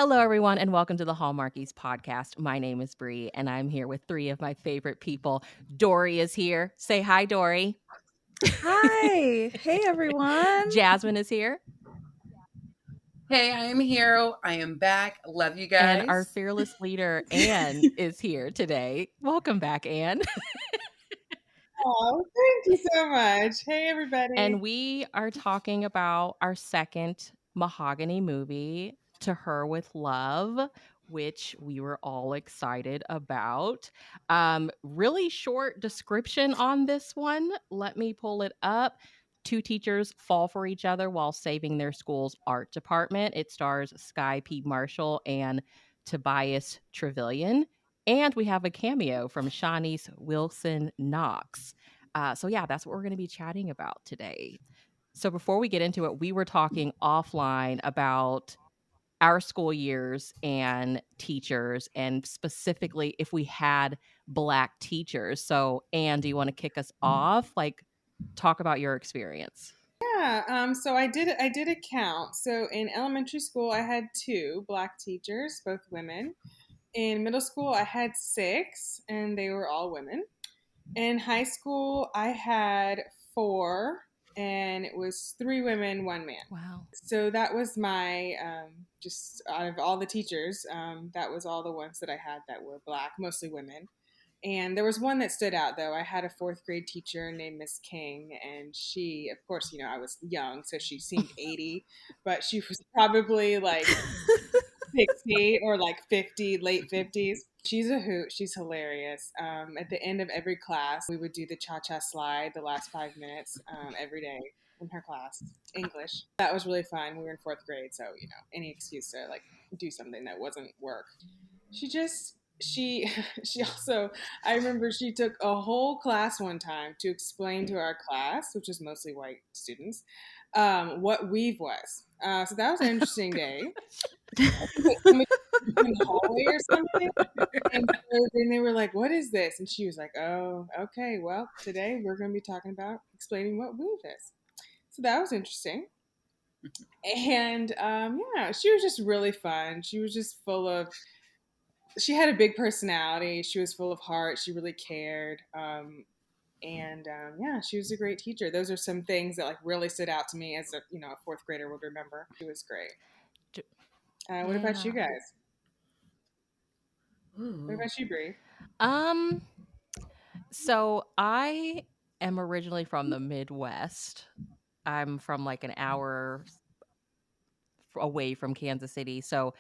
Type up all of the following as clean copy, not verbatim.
Hello, everyone, and welcome to the Hallmarkies podcast. My name is Bree, and I'm here with three of my favorite people. Dory is here. Say hi, Dory. Hi. Hey, everyone. Jazzman is here. Hey, I am here. I am back. Love you And our guys. fearless leader, Anne, is here today. Welcome back, Anne. Oh, thank you so much. Hey, everybody. And we are talking about our second Mahogany movie, To Her With Love, which we were all excited about. Really short description on this one. Let me pull it up. Two teachers fall for each other while saving their school's art department. It stars Sky P. Marshall and Tobias Trevelyan. And we have a cameo from Shawnice Wilson Knox. So yeah, that's what we're going to be chatting about today. So before we get into it, we were talking offline about our school years and teachers, and specifically if we had Black teachers. So Anne, do you want to kick us off? Like, talk about your experience. Yeah, so I did a count. So in elementary school, I had two Black teachers, both women. In middle school, I had six, and they were all women. In high school, I had four, and it was three women, one man. Wow. So that was my, just out of all the teachers, that was all the ones that I had that were Black, mostly women. And there was one that stood out, though. I had a fourth grade teacher named Miss King, and she, of course, I was young, so she seemed 80, but she was probably like 60 or like 50, late 50s. She's a hoot. She's hilarious. At the end of every class, we would do the cha-cha slide the last 5 minutes every day in her class, English. That was really fun. We were in fourth grade, so, any excuse to like do something that wasn't work. She also, I remember she took a whole class one time to explain to our class, which was mostly white students, what weave was. So that was an interesting day. I think like somebody in the hallway or something. And so then they were like, "What is this?" And she was like, "Oh, okay. Well, today we're going to be talking about explaining what weave is." So that was interesting. And yeah, she was just really fun. She was just full of. She had a big personality. She was full of heart. She really cared. And yeah, she was a great teacher. Those are some things that like really stood out to me as a fourth grader would remember. She was great. What about you guys? What about you, Bree? So I am originally from the Midwest. I'm from like an hour away from Kansas City. So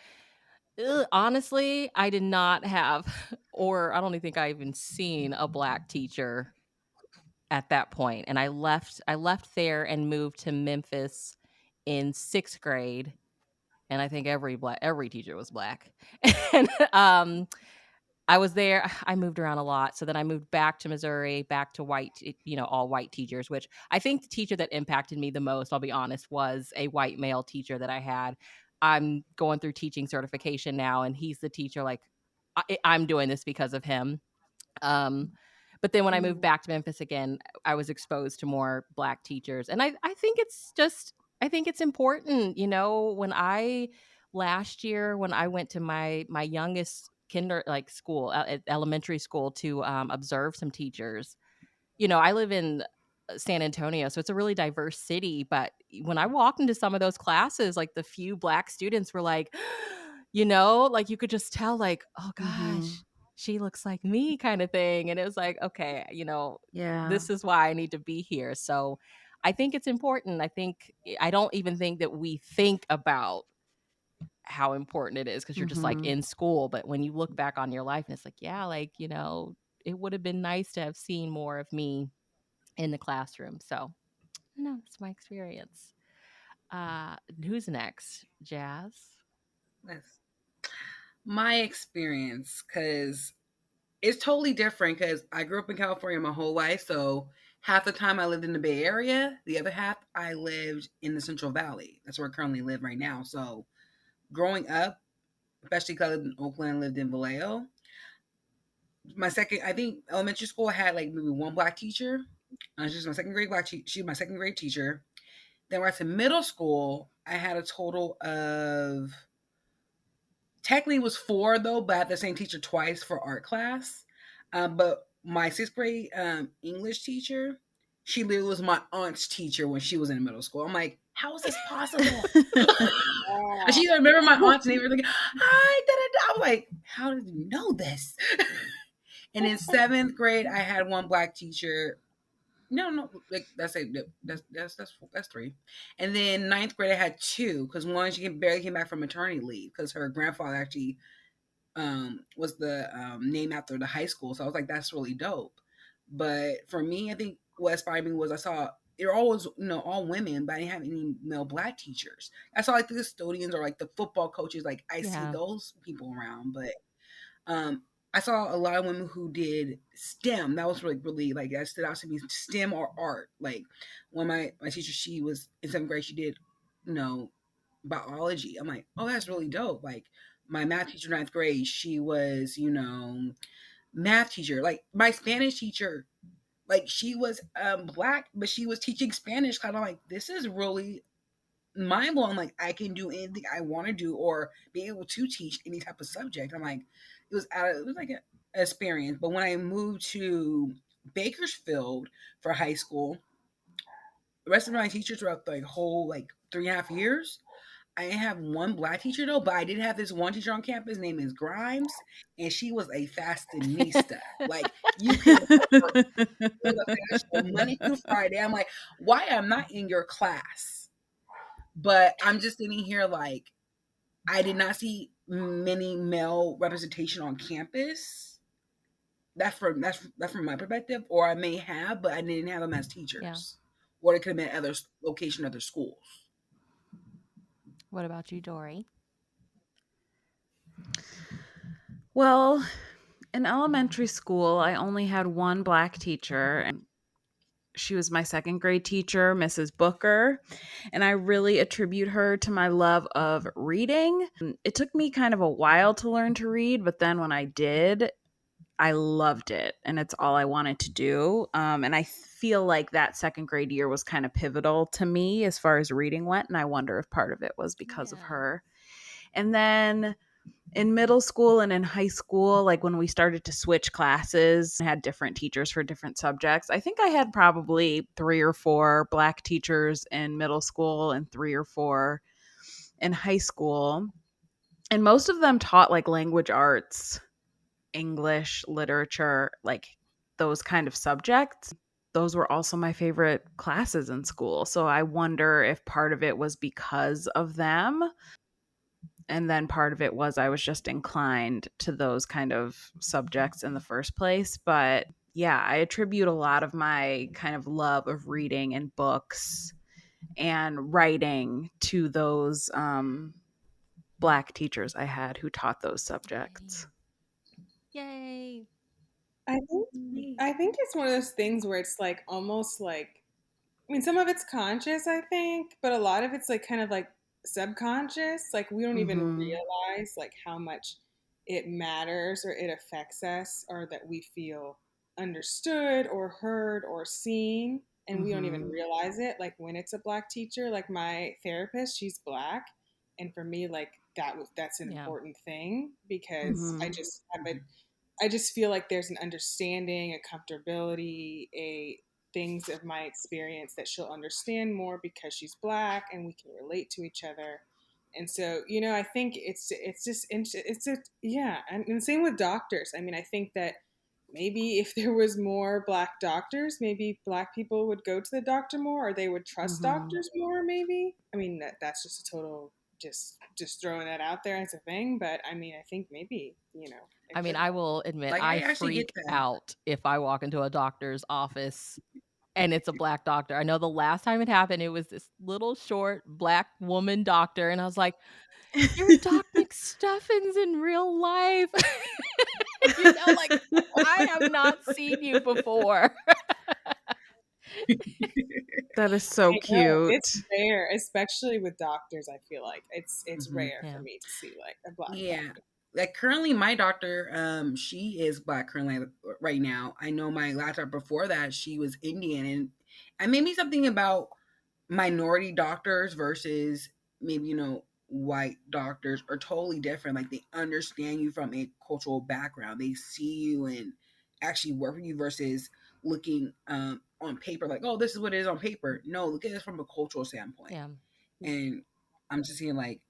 honestly, I did not have, or I don't even think I even seen a Black teacher at that point. And I left there and moved to Memphis in 6th grade. And I think every teacher was Black. And I was there. I moved around a lot. So then I moved back to Missouri, back to all white teachers, which I think the teacher that impacted me the most, I'll be honest, was a white male teacher that I had. I'm going through teaching certification now, and he's the teacher. Like, I'm doing this because of him. But then when I moved back to Memphis again, I was exposed to more Black teachers. And I think it's important, last year when I went to my youngest school, elementary school, to observe some teachers. I live in San Antonio, so it's a really diverse city. But when I walked into some of those classes, like the few Black students were like, like you could just tell, like, oh gosh, she looks like me, kind of thing. And it was like, okay, Yeah. this is why I need to be here. So I think it's important. I don't even think that we think about how important it is because you're just like in school. But when you look back on your life and it's like, yeah, like, it would have been nice to have seen more of me in the classroom. So I don't know, it's my experience. Who's next? Jazz? That's my experience, because it's totally different, because I grew up in California my whole life. So half the time I lived in the Bay Area. The other half I lived in the Central Valley. That's where I currently live right now. So growing up, especially because I lived in Oakland, lived in Vallejo, I think elementary school I had like maybe one Black teacher. She was my second grade she was my second grade teacher. Then when I went to middle school, I had a total of technically it was 4 though, but I had the same teacher twice for art class. But my 6th grade English teacher, she literally was my aunt's teacher when she was in middle school. I'm like, how is this possible? And Wow. she remember my aunt's name. Like, hi, da, da, da. I'm like, how did you know this? And in 7th grade, I had one black teacher. No, like that's 3. And then 9th grade, I had 2 because one she barely came back from maternity leave because her grandfather actually was the name after the high school. So I was like, that's really dope. But for me, I think what inspired me was I saw they're always all women, but I didn't have any male black teachers. I saw like the custodians or like the football coaches. Like I see Yeah. those people around, but um, I saw a lot of women who did STEM. That was really like that stood out to me. STEM or art. Like when my teacher, she was in 7th grade. She did, you know, biology. I'm like, oh, that's really dope. Like my math teacher 9th grade, she was, math teacher. Like my Spanish teacher, like she was black, but she was teaching Spanish. Kind of like this is really mind blowing. Like I can do anything I want to do or be able to teach any type of subject. I'm like, it was like an experience. But when I moved to Bakersfield for high school, the rest of my teachers throughout the whole like 3.5 years, I didn't have one black teacher though, but I did have this one teacher on campus. Name is Grimes, and she was a fashionista. Like you can Monday through Friday. I'm like, why am I not in your class? But I'm just sitting here like I did not see many male representation on campus. That's from my perspective, or I may have, but I didn't have them as teachers, or it could have been other location, other schools. What about you, Dory? Well, in elementary school, I only had one black teacher, and she was my 2nd grade teacher, Mrs. Booker, and I really attribute her to my love of reading. It took me kind of a while to learn to read, but then when I did, I loved it, and it's all I wanted to do. And I feel like that 2nd grade year was kind of pivotal to me as far as reading went, and I wonder if part of it was because of her. And then in middle school and in high school, like when we started to switch classes, I had different teachers for different subjects. I think I had probably 3 or 4 black teachers in middle school and 3 or 4 in high school. And most of them taught like language arts, English, literature, like those kind of subjects. Those were also my favorite classes in school. So I wonder if part of it was because of them. And then part of it was I was just inclined to those kind of subjects in the first place. But yeah, I attribute a lot of my kind of love of reading and books and writing to those black teachers I had who taught those subjects. Yay. I think it's one of those things where it's like almost like, I mean, some of it's conscious, I think, but a lot of it's like kind of like subconscious. Like we don't even realize like how much it matters or it affects us or that we feel understood or heard or seen, and we don't even realize it. Like when it's a black teacher, like my therapist, she's black, and for me, like that's an important thing because I just feel like there's an understanding, a comfortability, a things of my experience that she'll understand more because she's black and we can relate to each other. And so, I think yeah. And same with doctors. I mean, I think that maybe if there was more black doctors, maybe black people would go to the doctor more, or they would trust doctors more. Maybe. I mean, that's just a total just throwing that out there as a thing. But I mean, I think maybe I mean, I will admit, Like I actually get freak that. out if I walk into a doctor's office and it's a black doctor. I know the last time it happened, it was this little short black woman doctor, and I was like, "You're Doc McStuffins in real life." Like, I have not seen you before. That is so cute. It's rare, especially with doctors. I feel like it's rare Yeah. for me to see like a black doctor. Like currently my doctor, she is black currently right now. I know my last doctor before that, she was Indian, and maybe something about minority doctors versus maybe, white doctors are totally different. Like, they understand you from a cultural background. They see you and actually work with you versus looking on paper like, oh, this is what it is on paper. No, look at it from a cultural standpoint. Yeah. And I'm just seeing like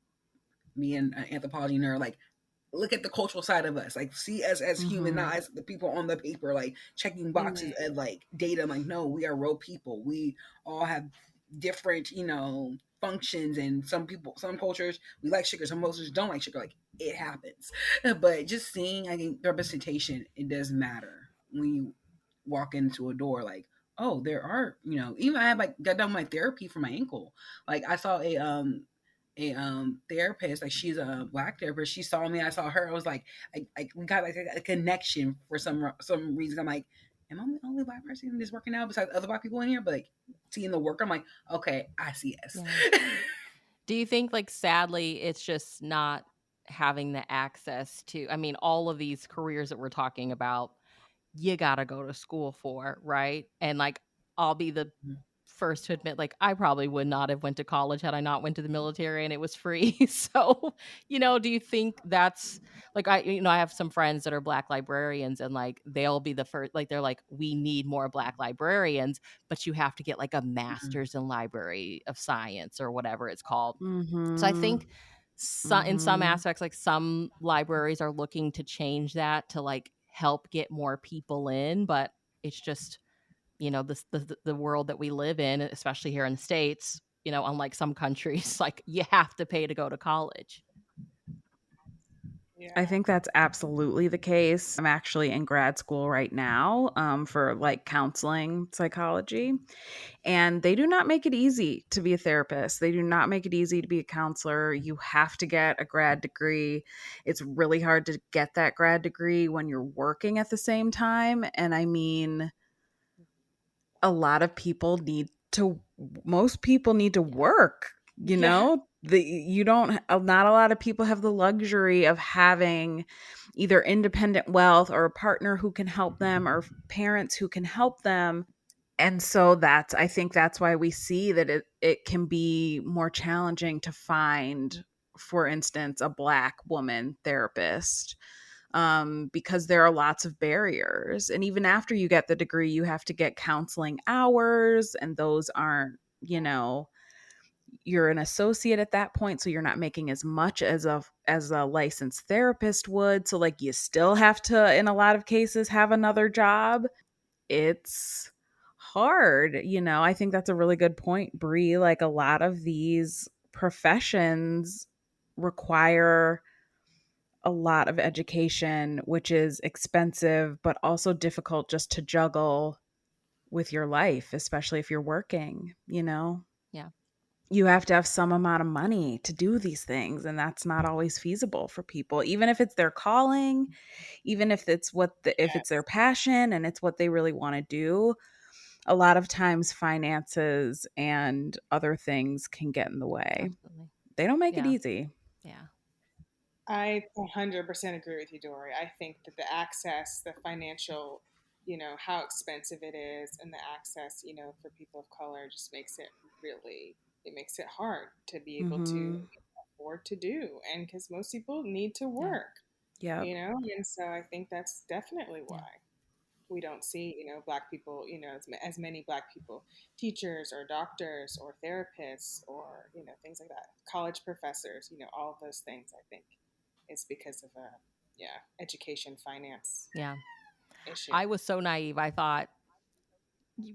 me and an anthropology nerd, like, look at the cultural side of us, like, see us as human, not Mhm. as the people on the paper, like checking boxes Mhm. and like data. I'm like, no, we are real people. We all have different, functions, and some people, some cultures, we like sugar, some cultures don't like sugar. Like, it happens. But just seeing, I think, the representation, it does matter when you walk into a door. Like, oh, there are, even I have like got done my therapy for my ankle. Like, I saw a therapist, like, she's a black therapist. She saw me, I saw her. I was like, we got like a connection for some reason. I'm like, am I the only black person that's working out besides other black people in here? But like, seeing the work, I'm like, okay, I see us. Yeah. Do you think, like, sadly, it's just not having the access to, I mean, all of these careers that we're talking about, you gotta go to school for, right? And, like, I'll be the first to admit, like, I probably would not have went to college had I not went to the military and it was free. So, do you think that's like, I have some friends that are black librarians, and, like, they'll be the first, like, they're like, "We need more black librarians, but you have to get, like, a Mhm. master's in library of science," or whatever it's called. So I think Mhm. in some Mhm. aspects, like, some libraries are looking to change that to, like, help get more people in, but it's just, this the world that we live in, especially here in the States, unlike some countries, like, you have to pay to go to college. I Yeah. think that's absolutely the case. I'm actually in grad school right now, for like counseling psychology. And they do not make it easy to be a therapist. They do not make it easy to be a counselor. You have to get a grad degree. It's really hard to get that grad degree when you're working at the same time. And I mean, a lot of people need to most people need to Yeah. work, Yeah. you don't not a lot of people have the luxury of having either independent wealth or a partner who can help them or parents who can help them. And so I think that's why we see that it can be more challenging to find, for instance, a black woman therapist, because there are lots of barriers. And even after you get the degree, you have to get counseling hours, and those aren't, you're an associate at that point, so you're not making as much as a licensed therapist would. So like you still have to, in a lot of cases, have another job. It's hard, I think that's a really good point, Bree. Like a lot of these professions require a lot of education, which is expensive, but also difficult just to juggle with your life, especially if you're working, Yeah. You have to have some amount of money to do these things, and that's not always feasible for people, even if it's their calling, even if if it's their Yes. passion and it's what they really want to do. A lot of times finances and other things can get in the way. Absolutely. They don't make it Yeah. easy. Yeah. I 100% agree with you, Dory. I think that the access, the financial, how expensive it is, and the access, for people of color just makes it really, it makes it hard to be able to Mhm. afford to do. And because most people need to Yeah. work, Yep. and so I think that's definitely Yeah. why we don't see, black people, as many black people, teachers or doctors or therapists or, things like that, college professors, all of those things. I think it's because of a, yeah, education finance Yeah. issue. I was so naive. I thought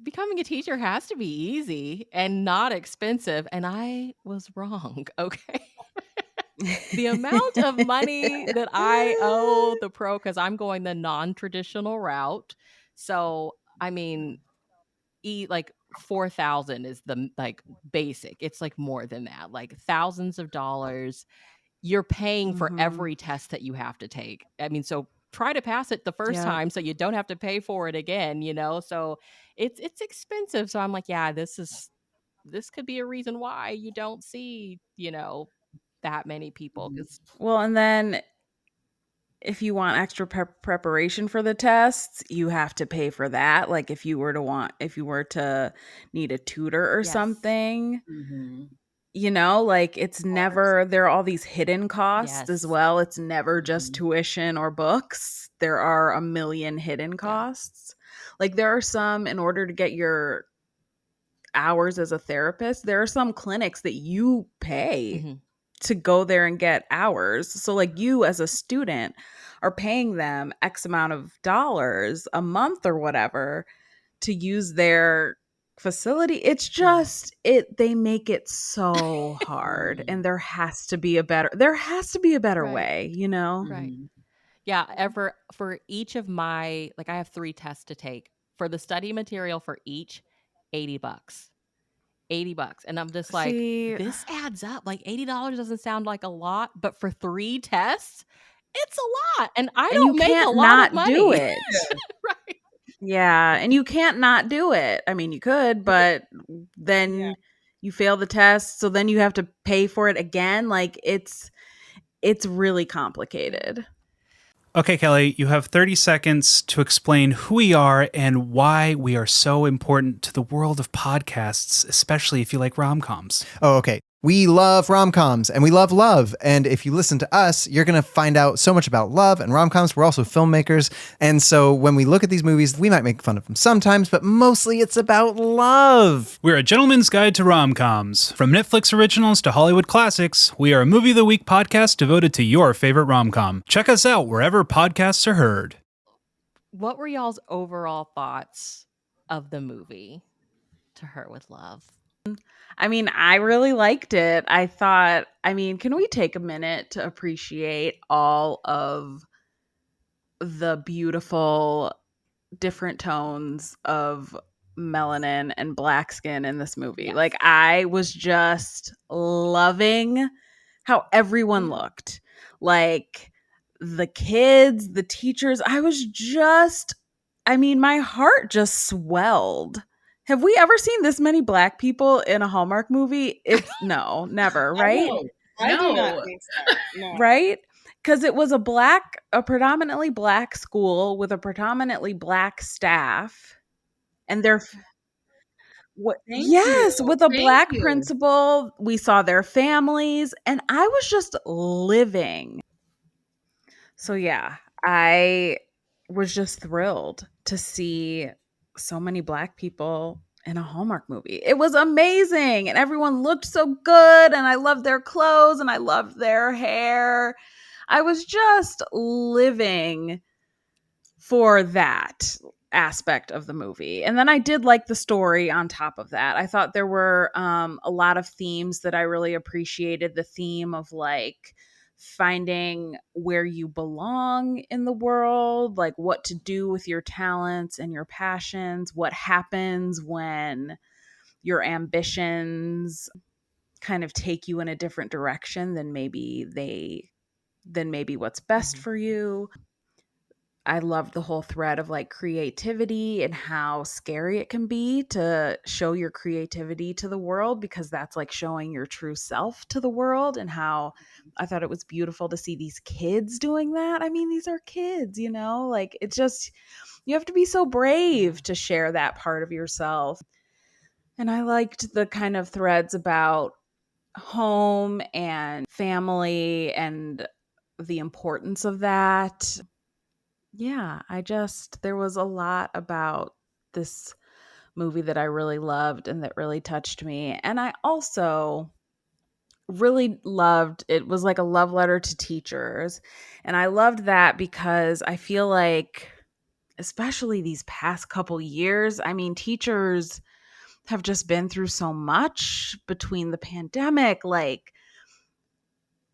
becoming a teacher has to be easy and not expensive, and I was wrong. Okay. The amount of money that I owe the pro, because I'm going the non-traditional route. So, I mean, like 4,000 is the like basic. It's like more than that, like thousands of dollars. You're paying for Mhm. every test that you have to take. I mean, so try to pass it the first Yep. time so you don't have to pay for it again. So it's expensive. So I'm like, yeah, this could be a reason why you don't see, that many people, Mhm. because Well, and then if you want extra preparation for the tests, you have to pay for that. Like if you were to need a tutor or yes. something, Mhm. You know, like it's never, there are all these hidden costs as Yes. well. It's never just Mhm. tuition or books. There are a million hidden Yeah. costs. Like there are some, in order to get your hours as a therapist, there are some clinics that you pay Mhm. to go there and get hours. So like you as a student are paying them X amount of dollars a month or whatever to use their facility. It's Yeah. just it they make it so hard, and Mhm. there has to be a better Right. way, you know? Right. Mhm. Yeah, ever for each of my like I have 3 tests to take. For the study material for each, $80. $80. And I'm just like, See, this adds up. Like $80 doesn't sound like a lot, but for 3 tests, it's a lot. And I and you don't make a can't lot of not do money. it. Right. Yeah, and you can't not do it. I mean, you could, but Yeah. then you fail the test, so then you have to pay for it again. Like it's really Yeah. complicated. Okay, Kelly, you have 30 seconds to explain who we are and why we are so important to the world of podcasts, especially if you like rom-coms. Oh, okay. We love rom-coms and we love love. And if you listen to us, you're going to find out so much about love and rom-coms. We're also filmmakers. And so when we look at these movies, we might make fun of them sometimes, but mostly it's about love. We're a gentleman's guide to rom-coms. From Netflix originals to Hollywood classics, we are a Movie of the Week podcast devoted to your favorite rom-com. Check us out wherever podcasts are heard. What were y'all's overall thoughts of the movie To Her with Love? I mean, I really liked it. I thought, I mean, can we take a minute to appreciate all of the beautiful different tones of melanin and black skin in this movie? Yes. Like, I was just loving how everyone Yeah. looked. Like, the kids, the teachers, I mean, my heart just swelled. Have we ever seen this many black people in a Hallmark movie? It's no, never, I right? don't. I do not No. think so. No. Right? Because it was a predominantly black school with a predominantly black staff, and Thank yes, you. with a Thank black you. principal. We saw their families, and I was just living. So yeah, I was just thrilled to see so many black people in a Hallmark movie. It was amazing, and everyone looked so good, and I loved their clothes and I loved their hair. I was just living for that aspect of the movie. And then I did like the story on top of that. I thought there were a lot of themes that I really appreciated. The theme of like finding where you belong in the world, like what to do with your talents and your passions, what happens when your ambitions kind of take you in a different direction than maybe what's best Mhm. for you. I loved the whole thread of like creativity and how scary it can be to show your creativity to the world, because that's like showing your true self to the world. And how I thought it was beautiful to see these kids doing that. I mean, these are kids, you know, like it's just, you have to be so Yeah. brave to share that part of yourself. And I liked the kind of threads about home and family and the importance of that. Yeah, there was a lot about this movie that I really loved and that really touched me. And I also really loved, it was like a love letter to teachers. And I loved that because I feel like, especially these past couple years, I mean, teachers have just been through so much between the pandemic, like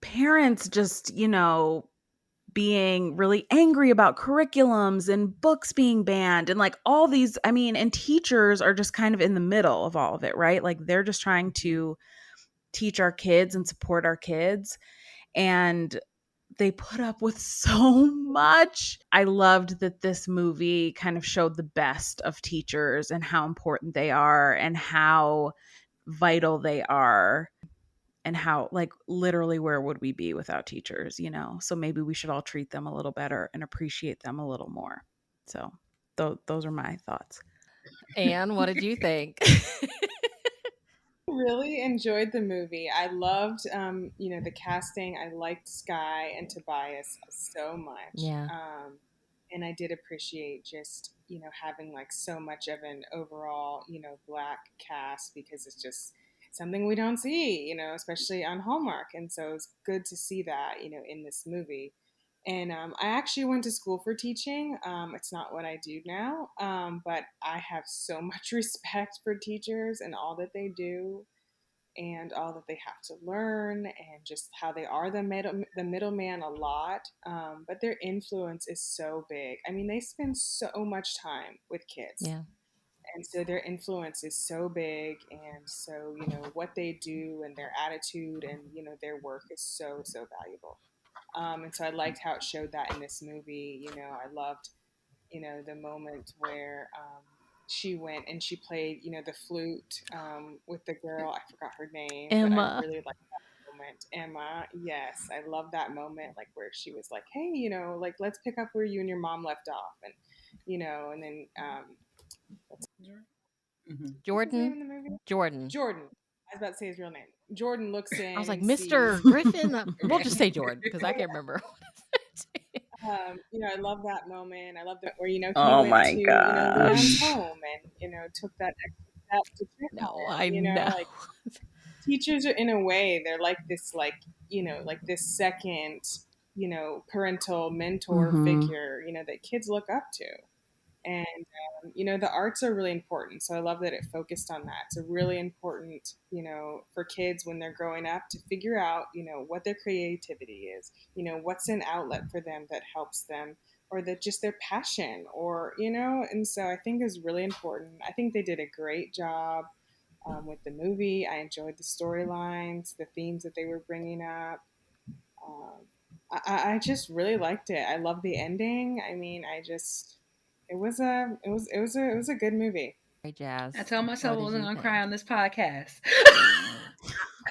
parents just, being really angry about curriculums and books being banned and like all these, I mean, and teachers are just kind of in the middle of all of it, right? Like they're just trying to teach our kids and support our kids, and they put up with so much. I loved that this movie kind of showed the best of teachers and how important they are and how vital they are, and how, like, literally where would we be without teachers, so maybe we should all treat them a little better and appreciate them a little more. So those are my thoughts. Anne, what did you think? Really enjoyed the movie. I loved, the casting. I liked Sky and Tobias so much. Yeah. And I did appreciate just, having like so much of an overall, black cast because it's just something we don't see, especially on Hallmark. And so it's good to see that, in this movie. And I actually went to school for teaching. It's not what I do now, but I have so much respect for teachers and all that they do and all that they have to learn and just how they are the middleman a lot. But their influence is so big. I mean, they spend so much time with kids. Yeah. And so their influence is so big. And so, what they do and their attitude and, their work is so, so valuable. And so I liked how it showed that in this movie. I loved, the moment where she went and she played, the flute with the girl. I forgot her name, but I Emma. really liked that moment. Emma, yes, I love that moment, like where she was like, "Hey, like let's pick up where you and your mom left off," and and then what's his name Jordan. in the movie? Jordan. Jordan. I was about to say his real name. Jordan looks I was in like, and sees. Mr. Griffin. We'll just say Jordan because I can't remember. I love that moment. I love that where he Oh went my to Leon's gosh. home and took that extra step to check on No, him. I know. Like teachers are in a way they're like this like this second parental mentor Mhm. figure that kids look up to. And the arts are really important, so I love that it focused on that. It's a really important for kids when they're growing up to figure out what their creativity is, what's an outlet for them that helps them, or that just their passion, or and so I think is really important. I think they did a great job with the movie. I enjoyed the storylines, the themes that they were bringing up. um, I just really liked it. I love the ending. I mean, it was a good movie. Hey, Jazz. I told myself What I did wasn't you gonna think? cry on this podcast.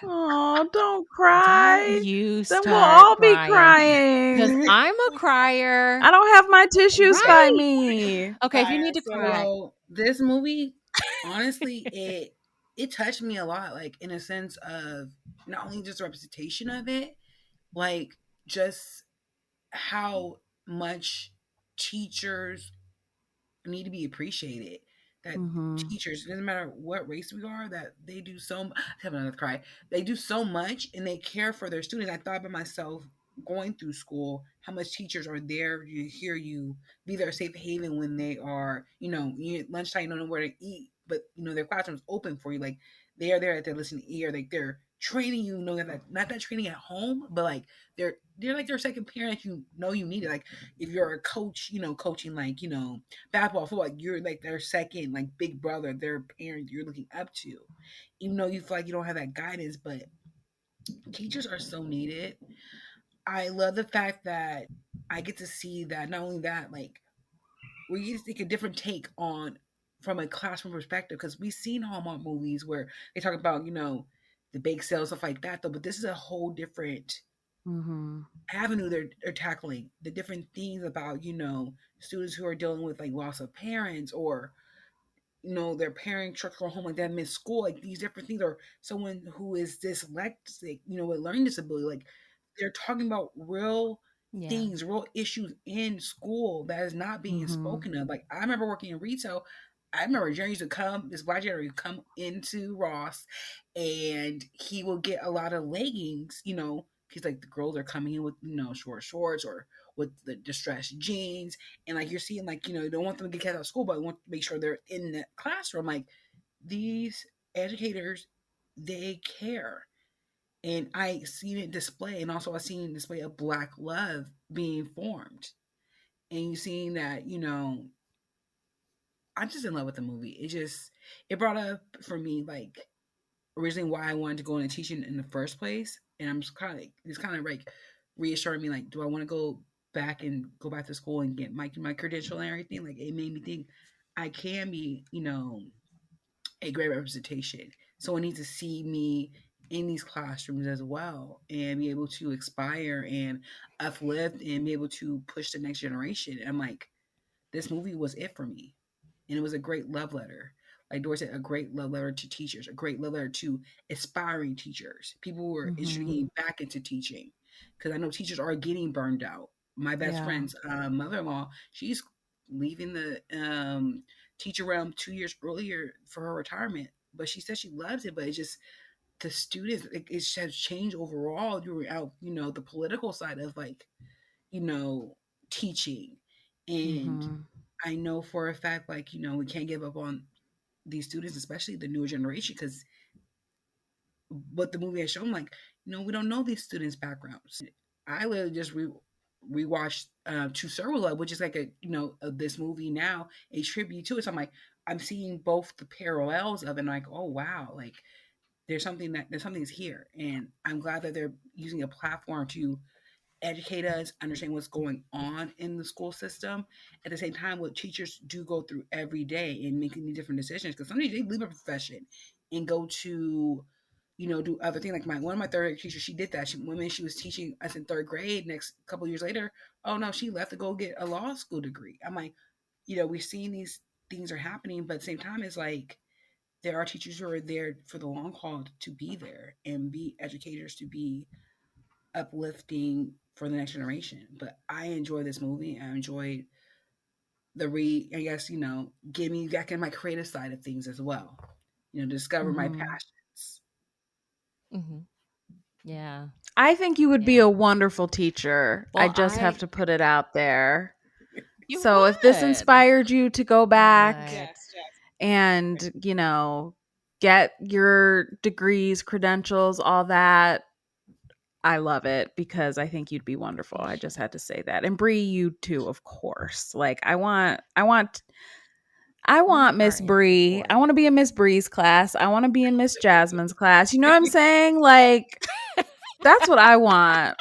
Oh, don't Don't cry. you Then we'll start all be crying because crying. I'm a crier. I don't have my tissues by Right. me. Okay, if you need to cry. So this movie, honestly, it touched me a lot, like in a sense of not only just the representation of it, like just how much teachers need to be appreciated. That Mhm. teachers, it doesn't matter what race we are, that they do so much. Have another cry. They do so much and they care for their students. I thought about myself going through school, how much teachers are there to hear you, be their safe haven when they are, you at lunchtime, you don't know where to eat, but their classroom's open for you. Like they are there at their listening ear, like they're training you, that not that training at home, but like they're like their second parent. You need it. Like if you're a coach, coaching like basketball, football, like you're like their second, like big brother, their parent you're looking up to, even though you feel like you don't have that guidance. But teachers are so needed. I love the fact that I get to see that not only that, like we get to take a different take on from a classroom perspective because we've seen Hallmark movies where they talk about the bake sales stuff like that though, but this is a whole different Mhm. avenue they're tackling the different things about students who are dealing with like loss of parents or their parent trucks go home like that miss school, like these different things, or someone who is dyslexic, with learning disability, like they're talking about real Yeah. things, real issues in school that is not being Mhm. spoken of. Like I remember working in retail. I remember Jerry used to come, this black Jerry would come into Ross and he will get a lot of leggings, because like the girls are coming in with, short shorts or with the distressed jeans. And like you're seeing, like, you don't want them to get cast out of school, but you want to make sure they're in the classroom. Like these educators, they care. And I seen it display, and also I seen display of black love being formed. And you seeing that, I'm just in love with the movie. It brought up for me like originally why I wanted to go into teaching in the first place. And I'm just kind of like reassuring me, like, do I want to go back to school and get my credential and everything? Like it made me think I can be, a great representation. Someone needs to see me in these classrooms as well and be able to inspire and uplift and be able to push the next generation. And I'm like, this movie was it for me. And it was a great love letter. like Dory said, a great love letter to teachers, a great love letter to aspiring teachers, people who are interested in Mhm. getting back into teaching, because I know teachers are getting burned out. My best Yeah. friend's mother-in-law, she's leaving the teacher realm 2 years earlier for her retirement, but she says she loves it, but it's just the students, it has changed overall throughout, the political side of like, teaching. And Mhm. I know for a fact, like, we can't give up on these students, especially the newer generation, because what the movie has shown, like, we don't know these students' backgrounds. I literally just rewatched True Server Love, which is like this movie now, a tribute to it. So I'm like, I'm seeing both the parallels of it, and like, oh wow, like there's something's here, and I'm glad that they're using a platform to educate us, understand what's going on in the school system. At the same time, what teachers do go through every day in making these different decisions, because sometimes they leave a profession and go to, do other things. Like one of my third grade teachers, she did that. When she was teaching us in third grade, next couple of years later, oh no, she left to go get a law school degree. I'm like, we're seeing these things are happening, but at the same time, it's like there are teachers who are there for the long haul to be there and be educators, to be uplifting for the next generation. But I enjoy this movie. I enjoyed I guess, get me back in my creative side of things as well. Discover my Mhm. passions. Hmm. Yeah. I think you would be Yeah. a wonderful teacher. I Well, just have to put it out there. you So if this would. inspired you to go You back would. Yes, yes. and, get your degrees, credentials, all that, I love it because I think you'd be wonderful. You I just should. had to say that. And Bree, you too, of course. Like I want We are Miss in Bree. support. I want to be in Miss Bree's class. I want to be in Miss Jazzman's class. You know what I'm saying? Like that's what I want.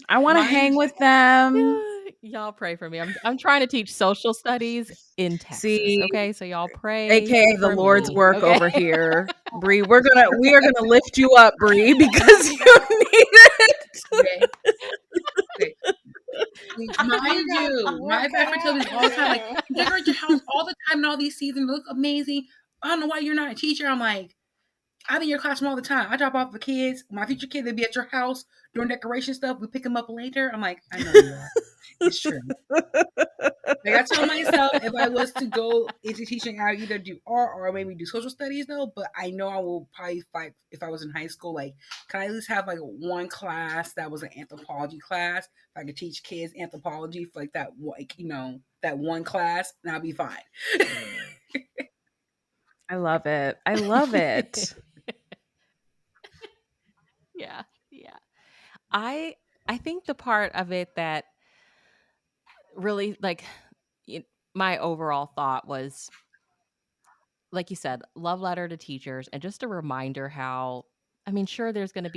I want to Mind hang you, with them. Y'all pray for me. I'm trying to teach social studies in Texas. See, Okay, so y'all pray aka the for Lord's me. work Okay. over here. Bree, we are gonna lift you up, Bree, because you need it. okay, okay. We Mind got you, work my cut best friend tells out me for all the time, like, you. you decorate your house all the time and all these seasons look amazing. I don't know why you're not a teacher. I'm like, I'm in your classroom all the time. I drop off the kids. My future kids, they be at your house doing decoration stuff. We pick them up later. I'm like, I know you are. It's true. Like I tell myself, if I was to go into teaching, I would either do art or maybe do social studies though. But I know I will probably fight if I was in high school. Like, can I at least have like one class that was an anthropology class? If I could teach kids anthropology for like that, like that one class, and I'll be fine. I love it. I love it. Yeah. Yeah. I I think the part of it that really like it, my overall thought was, like you said, love letter to teachers, and just a reminder how, I mean, sure, there's going to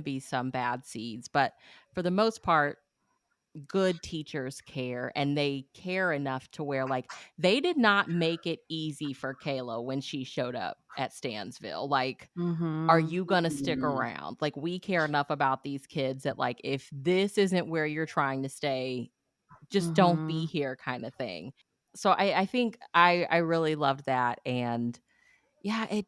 be some bad seeds, but for the most part, good teachers care, and they care enough to where, like, they did not make it easy for Kayla when she showed up at Stansville. Like, are Mhm. you going to stick around? Like, we care enough about these kids that, like, if this isn't where you're trying to stay, just don't be Mhm. here, kind of thing. So I think I really loved that. And yeah, it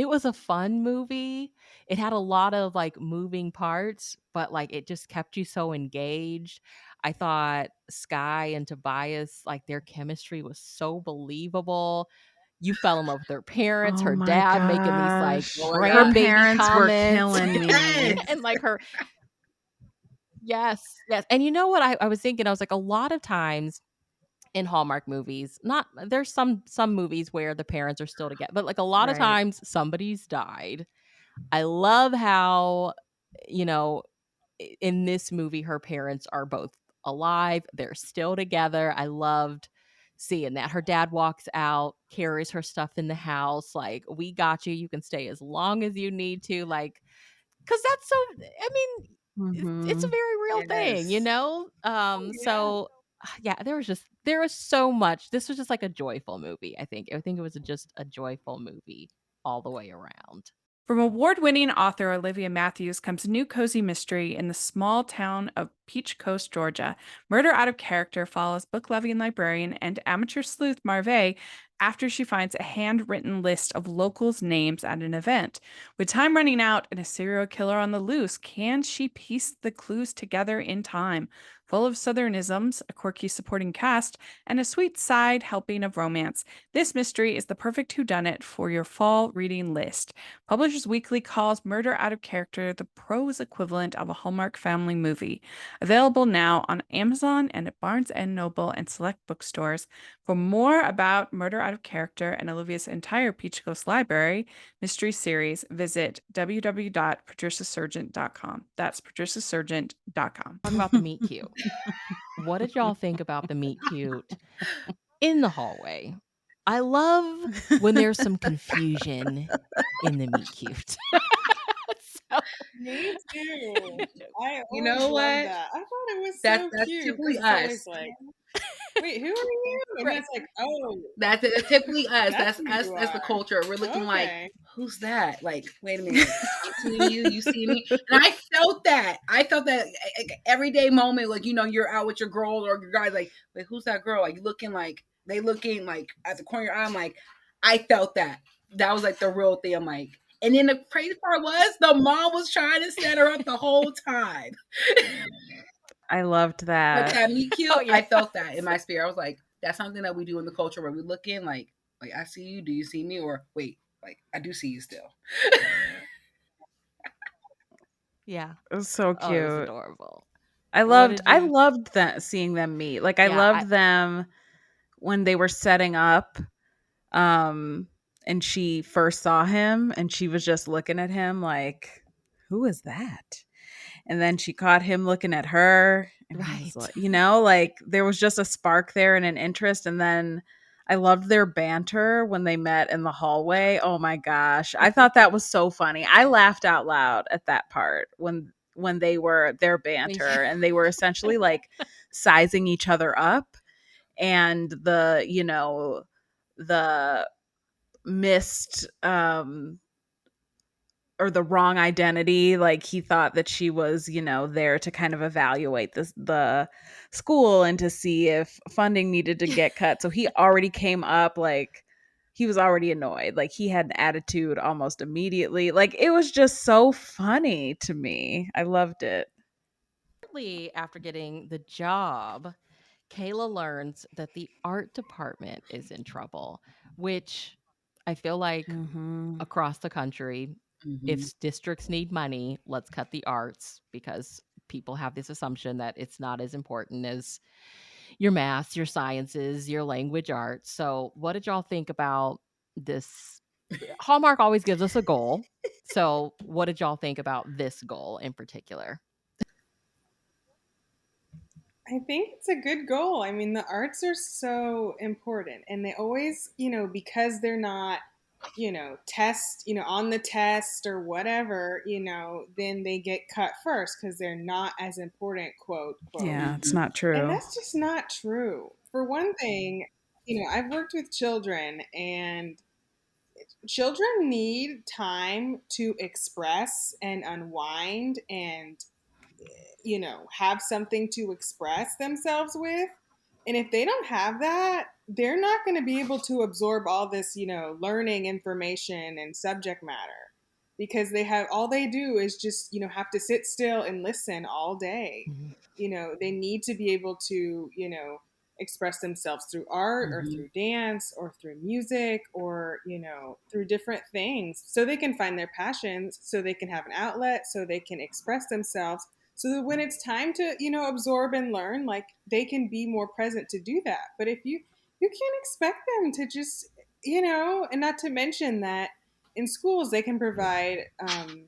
was a fun movie. It had a lot of like moving parts, but like it just kept you so engaged. I thought Sky and Tobias, like their chemistry was so believable. You fell in love with their parents, Oh her my dad making these like Oh gosh. my Her god! grandbaby parents were comments. killing me. Yes. And like her, yes, yes. And you know what I was thinking? I was like, a lot of times in Hallmark movies, not there's some movies where the parents are still together, but like a lot of Right. times somebody's died. I love how, you know, in this movie, her parents are both alive. They're still together. I loved seeing that. Her dad walks out, carries her stuff in the house. Like, we got you. You can stay as long as you need to. Like, because that's so, I mean, it's a Mhm. very real thing, you Yes. know? Yeah. So yeah, there was so much. This was just like a joyful movie, I think. I think it was just a joyful movie all the way around. From award-winning author Olivia Matthews comes a new cozy mystery in the small town of Peach Coast, Georgia. Murder Out of Character follows book-loving librarian and amateur sleuth Marve after she finds a handwritten list of locals' names at an event. With time running out and a serial killer on the loose, can she piece the clues together in time? Full of Southernisms, a quirky supporting cast, and a sweet side helping of romance, this mystery is the perfect whodunit for your fall reading list. Publishers Weekly calls Murder Out of Character the prose equivalent of a Hallmark family movie. Available now on Amazon and at Barnes & Noble and select bookstores. For more about Murder Out of Character and Olivia's entire Peach Coast Library mystery series, visit www.patriciasurgent.com. That's patriciasurgent.com. Talk about the meet cute. What did y'all think about the meet cute in the hallway? I love when there's some confusion in the meet cute. So, Me too. I You always know loved what? that. I thought it was That's so cute typically because it's always us. like, wait, who are you? And Right. that's like, oh, That's typically us. that's That's who us. you That's the are. culture. We're looking like, Okay. who's that? Like, wait a minute. I'm seeing you. You see me. And I felt that. Everyday moment. Like, you're out with your girls or your guys. Like, wait, who's that girl? Like, they looking like at the corner of your eye. I'm like, I felt that. That was like the real thing. I'm like, and then the crazy part was the mom was trying to set her up the whole time. I loved But that. that meet cute, Oh, yeah. I felt that in my spirit. I was like, that's something that we do in the culture where we look in like I see you, do you see me? Or wait, like I do see you still. yeah. It was so Oh, it was cute. adorable. I What loved did I you? loved that seeing them meet. Like I Yeah, loved them when they were setting up um and she first saw him and she was just looking at him like, who is that? And then she caught him looking at her and he was right. like, like there was just a spark there and an interest. And then I loved their banter when they met in the hallway. Oh my gosh, I thought that was so funny. I laughed out loud at that part when they were their banter and they were essentially like sizing each other up, and the missed or the wrong identity. Like he thought that she was, there to kind of evaluate the school and to see if funding needed to get cut. So he already came up like he was already annoyed. Like he had an attitude almost immediately. Like it was just so funny to me. I loved it. Shortly after getting the job, Kayla learns that the art department is in trouble, which I feel like Mhm. across the country, if Mm-hmm. districts need money, let's cut the arts because people have this assumption that it's not as important as your maths, your sciences, your language arts. So, what did y'all think about this? Hallmark always gives us a goal. So, what did y'all think about this goal in particular? I think it's a good goal. I mean, the arts are so important, and they always, because they're not, on the test or whatever, then they get cut first because they're not as important, quote, quote. Yeah, it's Mm-hmm. not And true. that's just not true. For one thing, I've worked with children, and children need time to express and unwind and have something to express themselves with. And if they don't have that, they're not going to be able to absorb all this, learning information and subject matter, because all they do is just, have to sit still and listen all day. Mhm. They need to be able to, express themselves through art or Mm-hmm. through dance or through music or, through different things, so they can find their passions, so they can have an outlet, so they can express themselves, so that when it's time to absorb and learn, like, they can be more present to do that. But if you can't expect them to just and not to mention that in schools they can provide Mhm.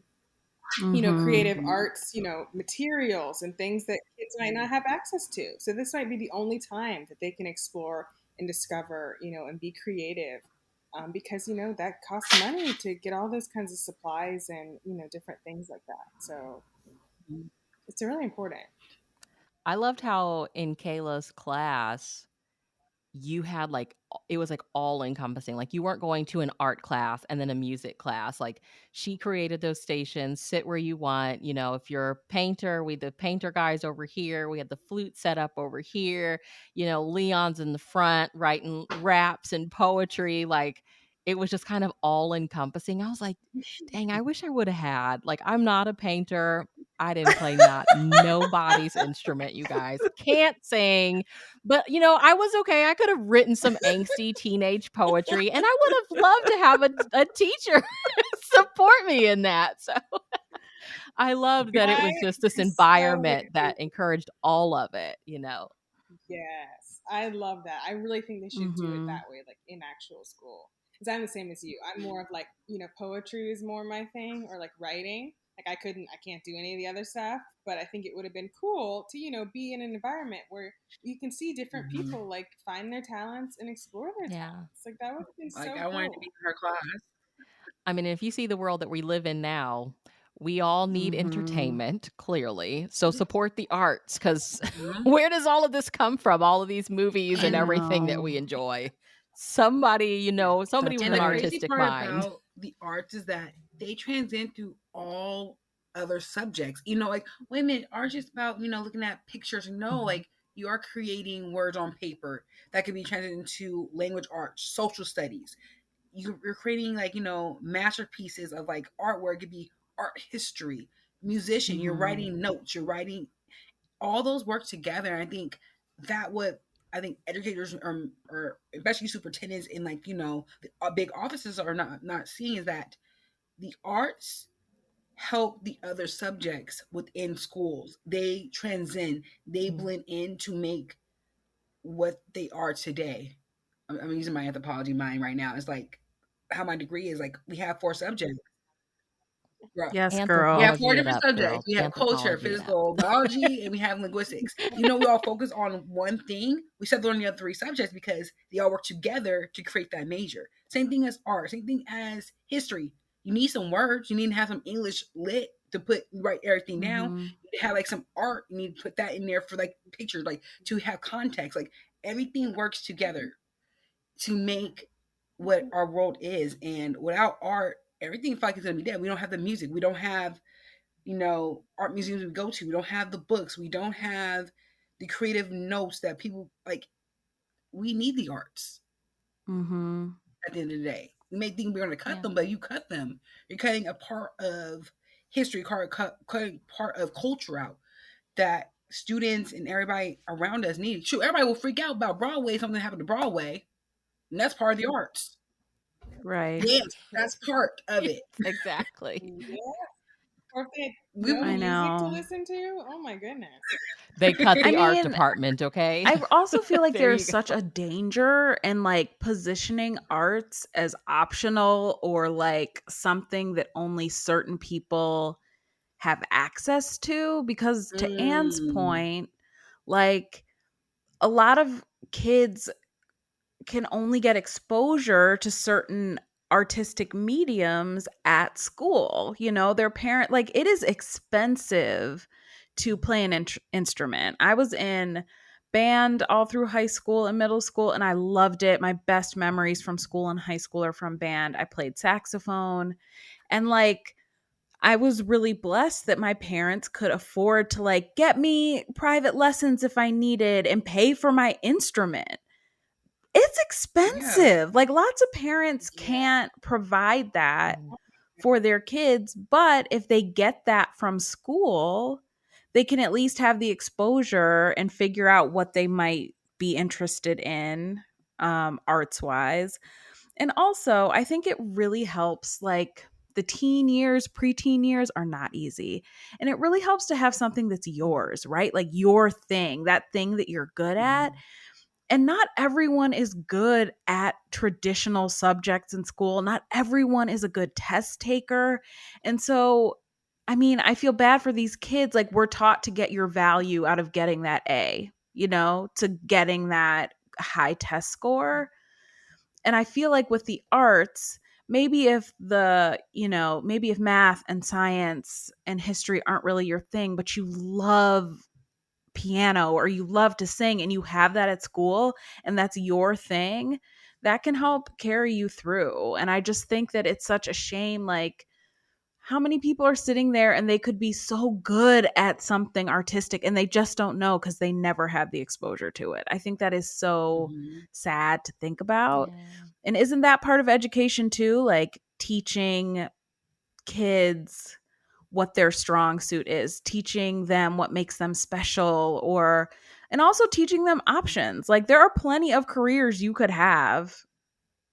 creative arts, materials and things that kids might not have access to. So this might be the only time that they can explore and discover, and be creative, because that costs money to get all those kinds of supplies and different things like that. So it's really important. I loved how in Kayla's class, you had like it was like all encompassing. Like you weren't going to an art class and then a music class. Like she created those stations, sit where you want. You know, if you're a painter, we the painter guys over here. We had the flute set up over here. You know, Leon's in the front writing raps and poetry. Like it was just kind of all encompassing. I was like, dang, I wish I would have had. Like, I'm not a painter. I didn't play not nobody's instrument, you guys. Can't sing. But, you know, I was okay. I could have written some angsty teenage poetry, and I would have loved to have a teacher support me in that. So I loved that it I was just this am so with environment that you. encouraged all of it, you know? Yes, I love that. I really think they should do it Mhm. that way, like in actual school. Because I'm the same as you. I'm more of like, poetry is more my thing, or like writing. Like I can't do any of the other stuff, but I think it would have been cool to, be in an environment where you can see different Mhm. people like find their talents and explore their Yeah. talents. Like that would have been Like so I wanted to be cool. in her class. I mean, if you see the world that we live in now, we all need Mhm. entertainment, clearly. So support the arts because Mhm. where does all of this come from? All of these movies I and And everything that we know. enjoy. Somebody, somebody That's with And an the right. crazy artistic part mind. about the arts is that they transcend through all other subjects. You know, like, wait a minute, art just about, looking at pictures. No, like you are creating words on paper that can be translated into language arts, social studies. You're creating like, masterpieces of like artwork. It could be art history, musician, you're Mhm. writing notes, you're writing all those work together. And I think that what I think educators or especially superintendents in like the big offices are not seeing is that the arts help the other subjects within schools. They transcend, they blend in to make what they are today. I'm using my anthropology mind right now. It's like how my degree is like we have 4 subjects. Right. Yes, We girl. have 4 Anthropology it different up, subjects. girl. We have culture, Anthropology it up. physical, biology, and we have linguistics. We all focus on one thing. We settle on the other 3 subjects because they all work together to create that major. Same thing as art. Same thing as history. You need some words. You need to have some English lit to write everything down. Mhm. You have like some art. You need to put that in there for like pictures, like to have context. Like everything works together to make what our world is. And without art, everything feels like it's gonna be dead. We don't have the music. We don't have art museums we go to. We don't have the books. We don't have the creative notes that people like. We need the arts Mhm. at the end of the day. We may think we're going to cut Yeah. them, but you cut them. You're cutting a part of history, cutting part of culture out that students and everybody around us need. Sure, everybody will freak out about Broadway, something happened to Broadway, and that's part of the arts. Right. Yes, that's part of Yes, it. exactly. Yeah. Or if they had We no I music to know. listen to, oh my goodness. They cut I the art mean, department, okay? I also feel like There there's you such go. a danger in like positioning arts as optional or like something that only certain people have access to because to Anne's Mm, point, like a lot of kids can only get exposure to certain artistic mediums at school. Their parent, like, it is expensive to play an instrument. I was in band all through high school and middle school, and I loved it. My best memories from school and high school are from band. I played saxophone, and like, I was really blessed that my parents could afford to like get me private lessons if I needed and pay for my instrument. It's yeah. expensive. Like lots of parents Yeah. can't provide that Mm. for their kids, but if they get that from school, they can at least have the exposure and figure out what they might be interested in arts wise. And also, I think it really helps like the teen years, preteen years are not easy. And it really helps to have something that's yours, right? Like your thing, that thing that you're good at. And not everyone is good at traditional subjects in school. Not everyone is a good test taker. And so, I mean, I feel bad for these kids. Like, we're taught to get your value out of getting that A, to getting that high test score. And I feel like with the arts, maybe if math and science and history aren't really your thing, but you love piano or you love to sing and you have that at school and that's your thing, that can help carry you through. And I just think that it's such a shame, like, how many people are sitting there and they could be so good at something artistic and they just don't know because they never had the exposure to it. I think that is so Mm-hmm. sad to think about. Yeah. And isn't that part of education too? Like teaching kids what their strong suit is, teaching them what makes them special, or, and also teaching them options. Like there are plenty of careers you could have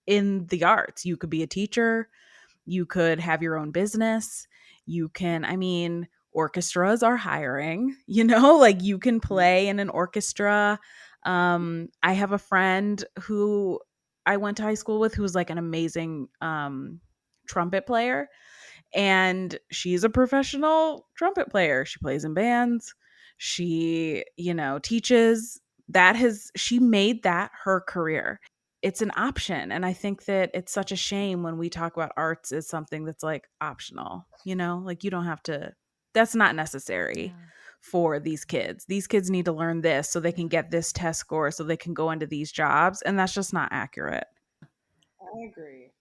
in the arts. You could be a teacher, you could have your own business. You can, I mean, orchestras are hiring, you know, like you can play in an orchestra. I have a friend who I went to high school with who was like an amazing trumpet player, and she's a professional trumpet player. She plays in bands. She, you know, teaches. She made that her career. It's an option. And I think that it's such a shame when we talk about arts as something that's like optional, you know, like you don't have to, that's not necessary Yeah. for these kids. These kids need to learn this so they can get this test score so they can go into these jobs. And that's just not accurate. I agree.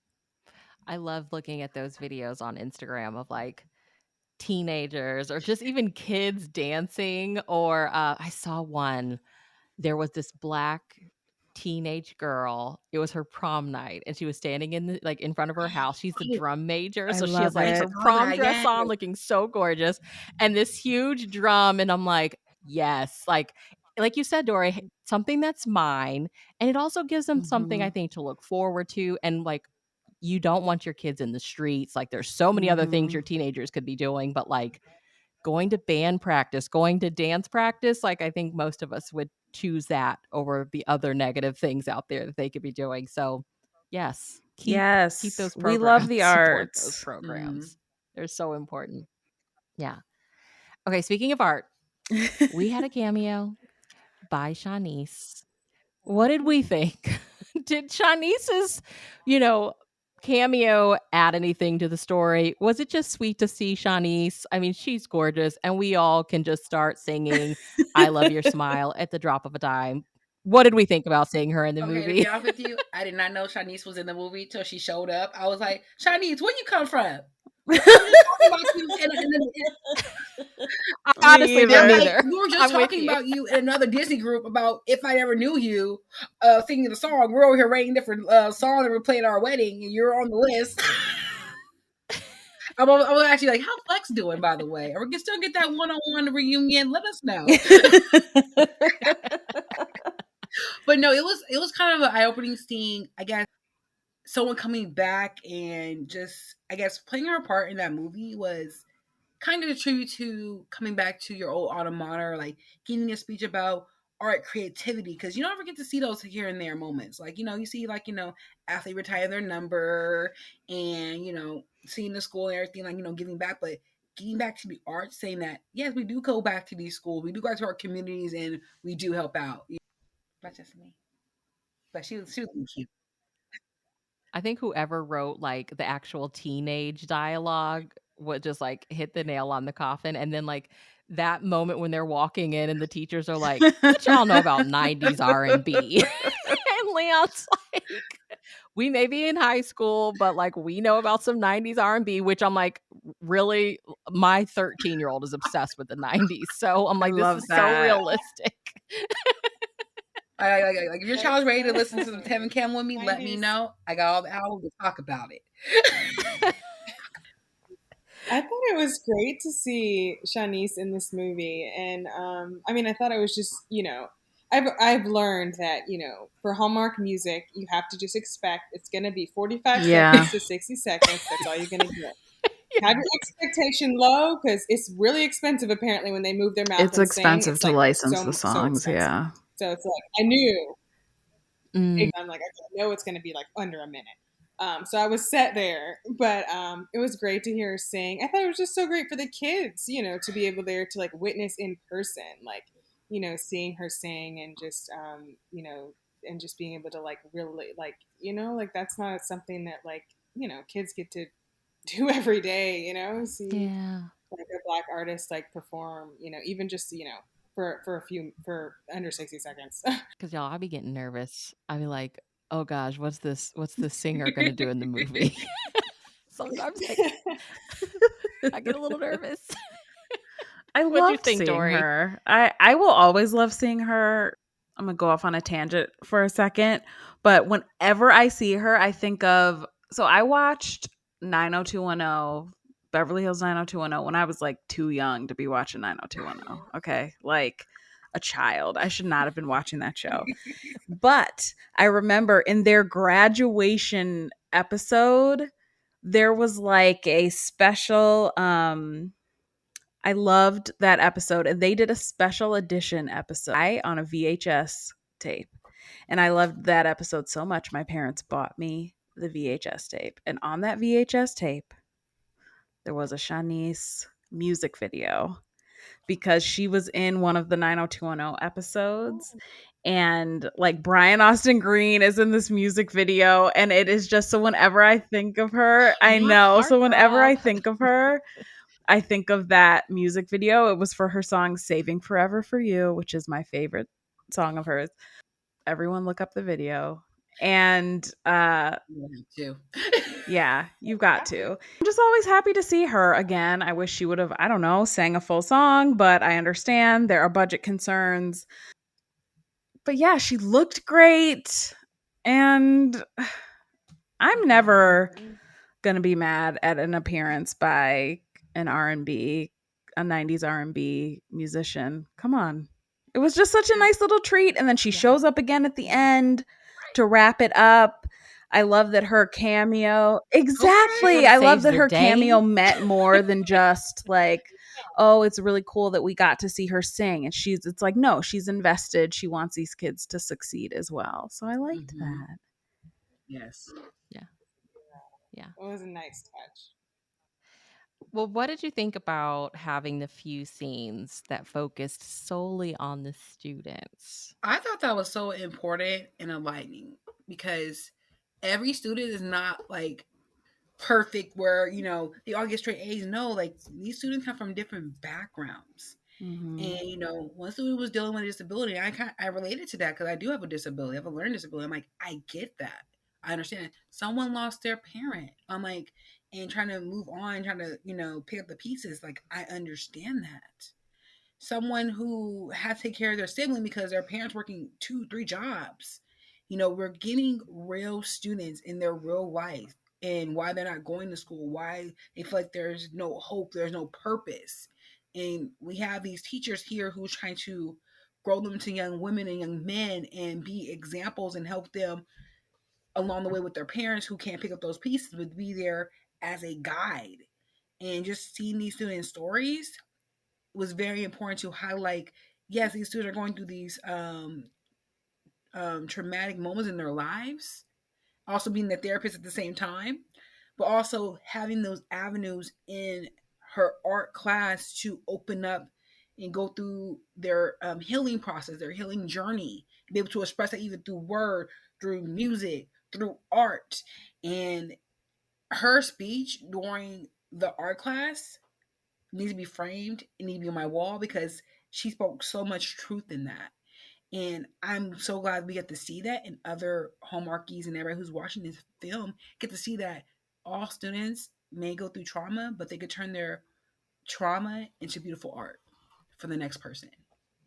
I love looking at those videos on Instagram of like teenagers or just even kids dancing. Or I saw one, there was this black teenage girl. It was her prom night and she was standing in the, like in front of her house. She's the drum major. I So she has love like I her it. saw prom that. dress Yes. on, looking so gorgeous, and this huge drum. And I'm yes, like you said, Dory, something that's mine. And it also gives them something I Mm-hmm. think to look forward to. And like, you don't want your kids in the streets. Like there's so many other things Mm-hmm. your teenagers could be doing, but like going to band practice, going to dance practice, like I think most of us would choose that over the other negative things out there that they could be doing. So, yes, keep Yes, those we love programs, the support those arts. Mm-hmm. programs. They're so important. Yeah. Okay, speaking of art, we had a cameo by Shanice. What did we think? Did Shanice's, you know, cameo add anything to the story? Was it just sweet to see Shanice? I mean, she's gorgeous, and we all can just start singing I Love Your Smile at the drop of a dime. What did we think about seeing her in the Okay, to be movie? honest with you, I did not know Shanice was in the movie till she showed up. I was like, Shanice, where you come from? We were just talking about you I Me honestly didn't I'm either. like, either. we were just I'm with talking you. about you in another Disney group about if I ever knew you, singing the song. We're over here rating different songs that we're playing at our wedding, and you're on the list. I'm actually like, how Flex doing, by the way? Are we can still get that one-on-one reunion? Let us know. But no, it was kind of an eye-opening scene, I guess. Someone coming back and just, I guess, playing her part in that movie was kind of a tribute to coming back to your old alma mater, like giving a speech about art creativity, because you don't ever get to see those here and there moments. Like, you see, like, athlete retire their number and, seeing the school and everything, like, giving back, but getting back to the art, saying that, yes, we do go back to these schools, we do go to our communities, and we do help out. That's just me. But she was cute. I think whoever wrote like the actual teenage dialogue would just like hit the nail on the coffin. And then like that moment when they're walking in and the teachers are like, "What y'all know about '90s R&B?" And Leon's like, "We may be in high school, but like we know about some '90s R&B," which I'm like, really, my 13-year-old is obsessed with the '90s. So I'm I like, this love is so that. realistic. Like if your child's ready to listen to some Tevin Cam with me, let me 90s. know. I got all the albums to talk about it. I thought it was great to see Shanice in this movie, and I mean, I thought it was just, I've learned that, for Hallmark music, you have to just expect it's going to be 45 Yeah. seconds to 60 seconds. That's all you're going to get. Have your expectation low because it's really expensive. Apparently, when they move their mouth It's and sing, expensive it's to like license the so songs, expensive. yeah. So it's like I knew. Mm. I'm like, I know it's going to be like under a minute. So I was set there, but it was great to hear her sing. I thought it was just so great for the kids, to be able there to like witness in person, like, seeing her sing and just, and just being able to like really like, like that's not something that like, kids get to do every day, see Yeah. like a black artist like perform, even just, for under 60 seconds. Because y'all, I be getting nervous. I be like, oh gosh, what's this singer gonna do in the movie? Sometimes I get a little nervous. I What'd you loved think, seeing Dory? her. I will always love seeing her. I'm gonna go off on a tangent for a second, but whenever I see her, I think of. So I watched 90210, Beverly Hills 90210 when I was like too young to be watching 90210. Okay, like a child. I should not have been watching that show. But I remember in their graduation episode, there was like a special I loved that episode, and they did a special edition episode on a VHS tape. And I loved that episode so much. My parents bought me the VHS tape. And on that VHS tape, there was a Shanice music video because she was in one of the 90210 episodes. And like Brian Austin Green is in this music video. And it is just so whenever I think of her, I My know. So whenever I heartthrob. think of her, I think of that music video. It was for her song Saving Forever for You, which is my favorite song of hers. Everyone look up the video. And Too. yeah, you've got to. I'm just always happy to see her again. I wish she would have, I don't know, sang a full song, but I understand there are budget concerns. But yeah, she looked great. And I'm never gonna be mad at an appearance by an R&B, a 90s R&B musician. Come on. It was just such a nice little treat. And then she shows up again at the end to wrap it up. I love that her cameo. Exactly. Sorta I love saves that the her day. cameo meant more than just like, oh, it's really cool that we got to see her sing. And it's like, no, she's invested. She wants these kids to succeed as well. So I liked that. Yes. Yeah. It was a nice touch. Well, what did you think about having the few scenes that focused solely on the students? I thought that was so important and enlightening because every student is not like perfect where, they all get straight A's. No, like these students come from different backgrounds. Mm-hmm. And, one student was dealing with a disability. I related to that because I do have a disability. I have a learning disability. I'm like, I get that. I understand. Someone lost their parent. I'm like, and trying to move on, trying to, pick up the pieces. Like, I understand that. Someone who has to take care of their sibling because their parents working 2-3 jobs. We're getting real students in their real life and why they're not going to school, why they feel like there's no hope, there's no purpose. And we have these teachers here who's trying to grow them to young women and young men and be examples and help them along the way with their parents who can't pick up those pieces, but be there as a guide. And just seeing these student stories was very important to highlight. Yes, these students are going through these traumatic moments in their lives, also being the therapist at the same time, but also having those avenues in her art class to open up and go through their healing process, their healing journey, be able to express that either through word, through music, through art. And her speech during the art class needs to be framed. It needs to be on my wall because she spoke so much truth in that. And I'm so glad we get to see that, and other Hallmarkies and everybody who's watching this film get to see that all students may go through trauma, but they could turn their trauma into beautiful art for the next person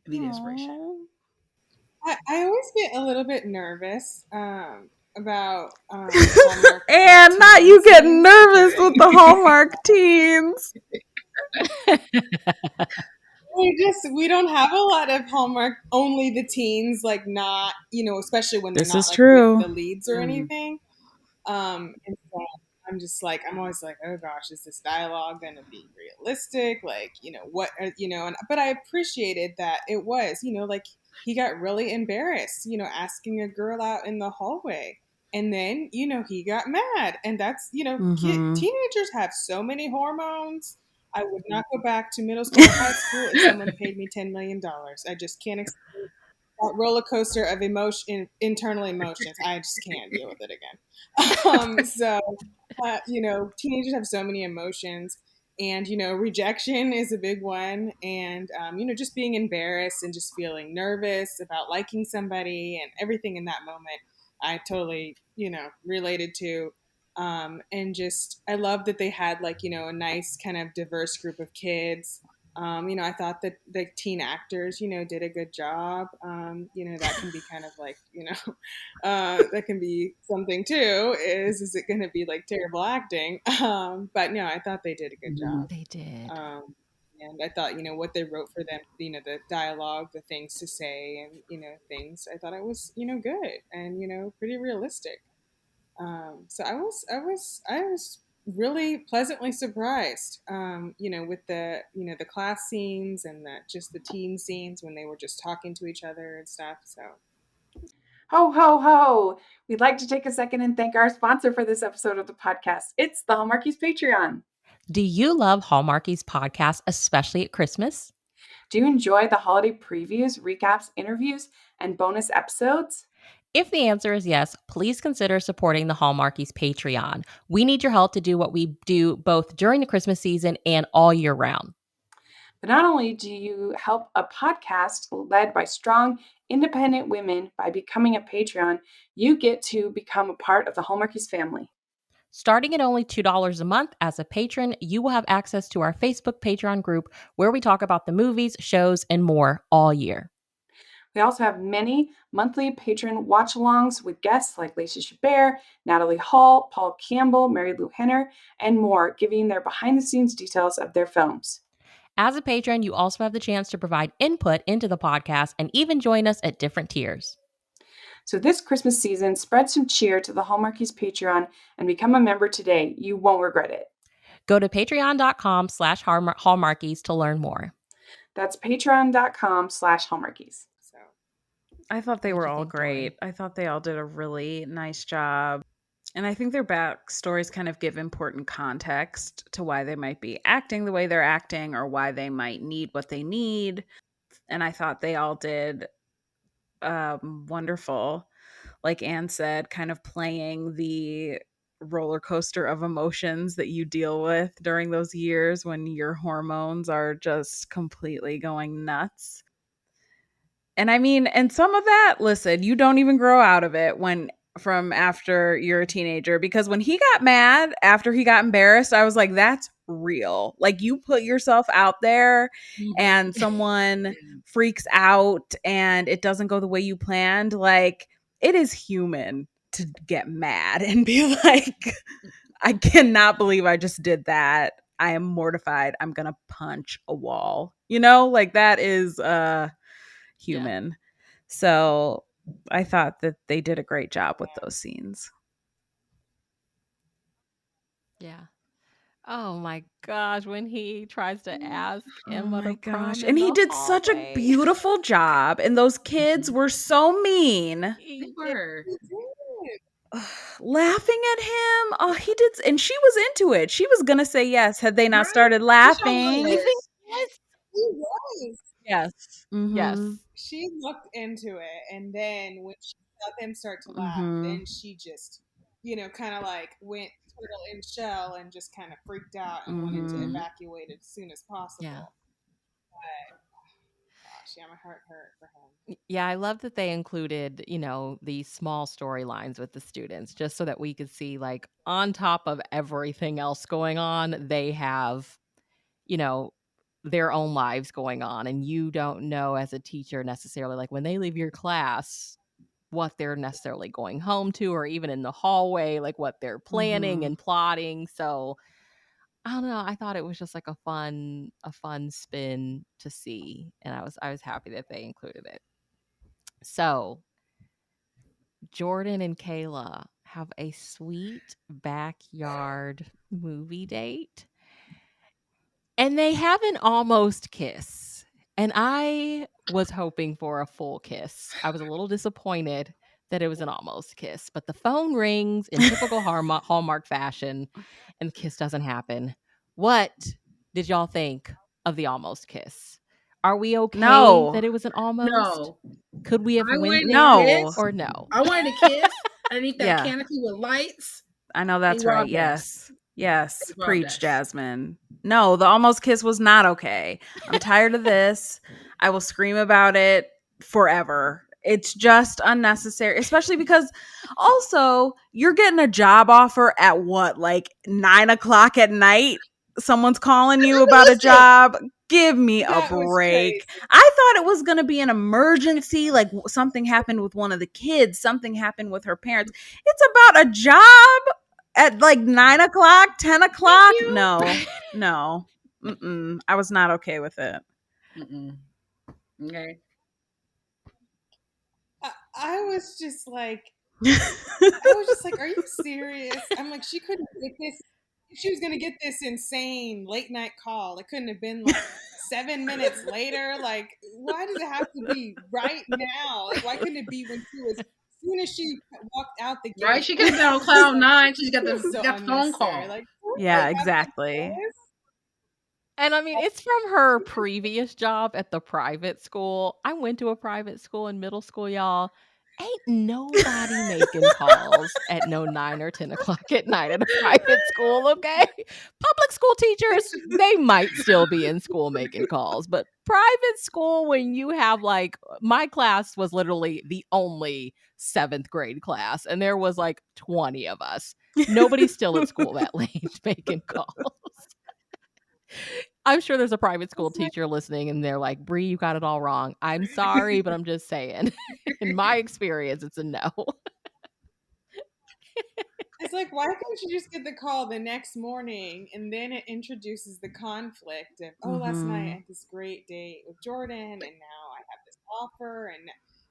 and be the inspiration. I always get a little bit nervous about Hallmark And not you teens getting nervous because with the Hallmark teens. we don't have a lot of Hallmark, only the teens, like not, especially when they're This not is like true. with the leads or Mhm. anything. And so I'm always like, oh gosh, is this dialogue going to be realistic? Like, what, but I appreciated that it was, like he got really embarrassed, asking a girl out in the hallway. And then, he got mad. And that's, Mhm. teenagers have so many hormones. I would not go back to middle school or high school if someone paid me $10 million. I just can't explain that roller coaster of internal emotions. I just can't deal with it again. So, teenagers have so many emotions, And, rejection is a big one. And, just being embarrassed and just feeling nervous about liking somebody and everything in that moment, I totally, related to. And just, I love that they had like, a nice kind of diverse group of kids. I thought that the teen actors, did a good job. That can be kind of like, that can be something too. Is it going to be like terrible acting? But no, I thought they did a good job. They did. And I thought, what they wrote for them, the dialogue, the things to say, and things. I thought it was, good and pretty realistic. So I was really pleasantly surprised, with the class scenes and just the teen scenes when they were just talking to each other and stuff. So Ho, ho, ho! We'd like to take a second and thank our sponsor for this episode of the podcast. It's the Hallmarkies Patreon. Do you love Hallmarkies podcast, especially at Christmas? Do you enjoy the holiday previews, recaps, interviews, and bonus episodes? If the answer is yes, please consider supporting the Hallmarkies Patreon. We need your help to do what we do both during the Christmas season and all year round. But not only do you help a podcast led by strong, independent women by becoming a Patreon, you get to become a part of the Hallmarkies family. Starting at only $2 a month as a patron, you will have access to our Facebook Patreon group where we talk about the movies, shows, and more all year. We also have many monthly patron watch-alongs with guests like Lacey Chabert, Natalie Hall, Paul Campbell, Mary Lou Henner, and more, giving their behind-the-scenes details of their films. As a patron, you also have the chance to provide input into the podcast and even join us at different tiers. So this Christmas season, spread some cheer to the Hallmarkies Patreon and become a member today. You won't regret it. Go to patreon.com/Hallmarkies to learn more. That's patreon.com/Hallmarkies. So I thought they What'd were you all think, Dory? great. I thought they all did a really nice job. And I think their backstories kind of give important context to why they might be acting the way they're acting or why they might need what they need. And I thought they all did wonderful. Like Anne said, kind of playing the roller coaster of emotions that you deal with during those years when your hormones are just completely going nuts. And I mean, and some of that, listen, you don't even grow out of it from after you're a teenager, because when he got mad after he got embarrassed, I was like, that's real. Like, you put yourself out there and someone freaks out and it doesn't go the way you planned. Like, it is human to get mad and be like, I cannot believe I just did that. I am mortified. I'm going to punch a wall. Like, that is human. Yeah. So I thought that they did a great job with those scenes. Yeah. Oh my gosh, when he tries to ask Emma to prom And he did hallway. such a beautiful job. And those kids were so mean. They were. Laughing at him. Oh, he did. And she was into it. She was going to say yes had they not started laughing. Yes. He was. Yes. Mm-hmm. Yes. She looked into it, and then when she saw them start to laugh, then she just, kind of like went turtle in shell and just kind of freaked out and wanted to evacuate as soon as possible. Yeah. But gosh, yeah, my heart hurt for him. Yeah, I love that they included, these small storylines with the students just so that we could see, like, on top of everything else going on, they have, their own lives going on. And you don't know as a teacher necessarily, like, when they leave your class, what they're necessarily going home to, or even in the hallway, like what they're planning and plotting. So I don't know. I thought it was just like a fun spin to see. And I was happy that they included it. So Jordan and Kayla have a sweet backyard movie date. And they have an almost kiss. And I was hoping for a full kiss. I was a little disappointed that it was an almost kiss. But the phone rings in typical Hallmark fashion, and the kiss doesn't happen. What did y'all think of the almost kiss? Are we okay that it was an almost? No. Could we have went no or no? I wanted a kiss underneath that canopy with lights. I know that's right. Yes. Preach, Jazzman. No, the almost kiss was not okay. I'm tired of this. I will scream about it forever. It's just unnecessary, especially because also you're getting a job offer at what, like 9 o'clock at night? Someone's calling you about a Unrealistic. job. Give me a That was break. crazy. I thought it was going to be an emergency, like something happened with one of the kids, something happened with her parents. It's about a job at like 9 o'clock, 10 o'clock. you. No. Mm-mm. I was not okay with it. Mm-mm. Okay. I was just like, are you serious? I'm like, she couldn't get this. She was gonna get this insane late night call. It couldn't have been like 7 minutes later. Like, why does it have to be right now? Like, why couldn't it be when she was? As soon as she walked out the Right? gate, She could have been on cloud like, nine. She got this is so got the phone unnecessary. call. Like, Yeah, like, exactly. And I mean, it's from her previous job at the private school. I went to a private school in middle school, y'all. Ain't nobody making calls at no 9 or 10 o'clock at night at a private school, okay? Public school teachers, they might still be in school making calls, but private school, when you have like, my class was literally the only 7th grade class, and there was like 20 of us. Nobody's still at school that late making calls. I'm sure there's a private school teacher listening and they're like, Bree, you got it all wrong. I'm sorry, but I'm just saying. In my experience, it's a no. It's like, why couldn't you just get the call the next morning and then it introduces the conflict of, oh, last night I had this great date with Jordan and now I have this offer and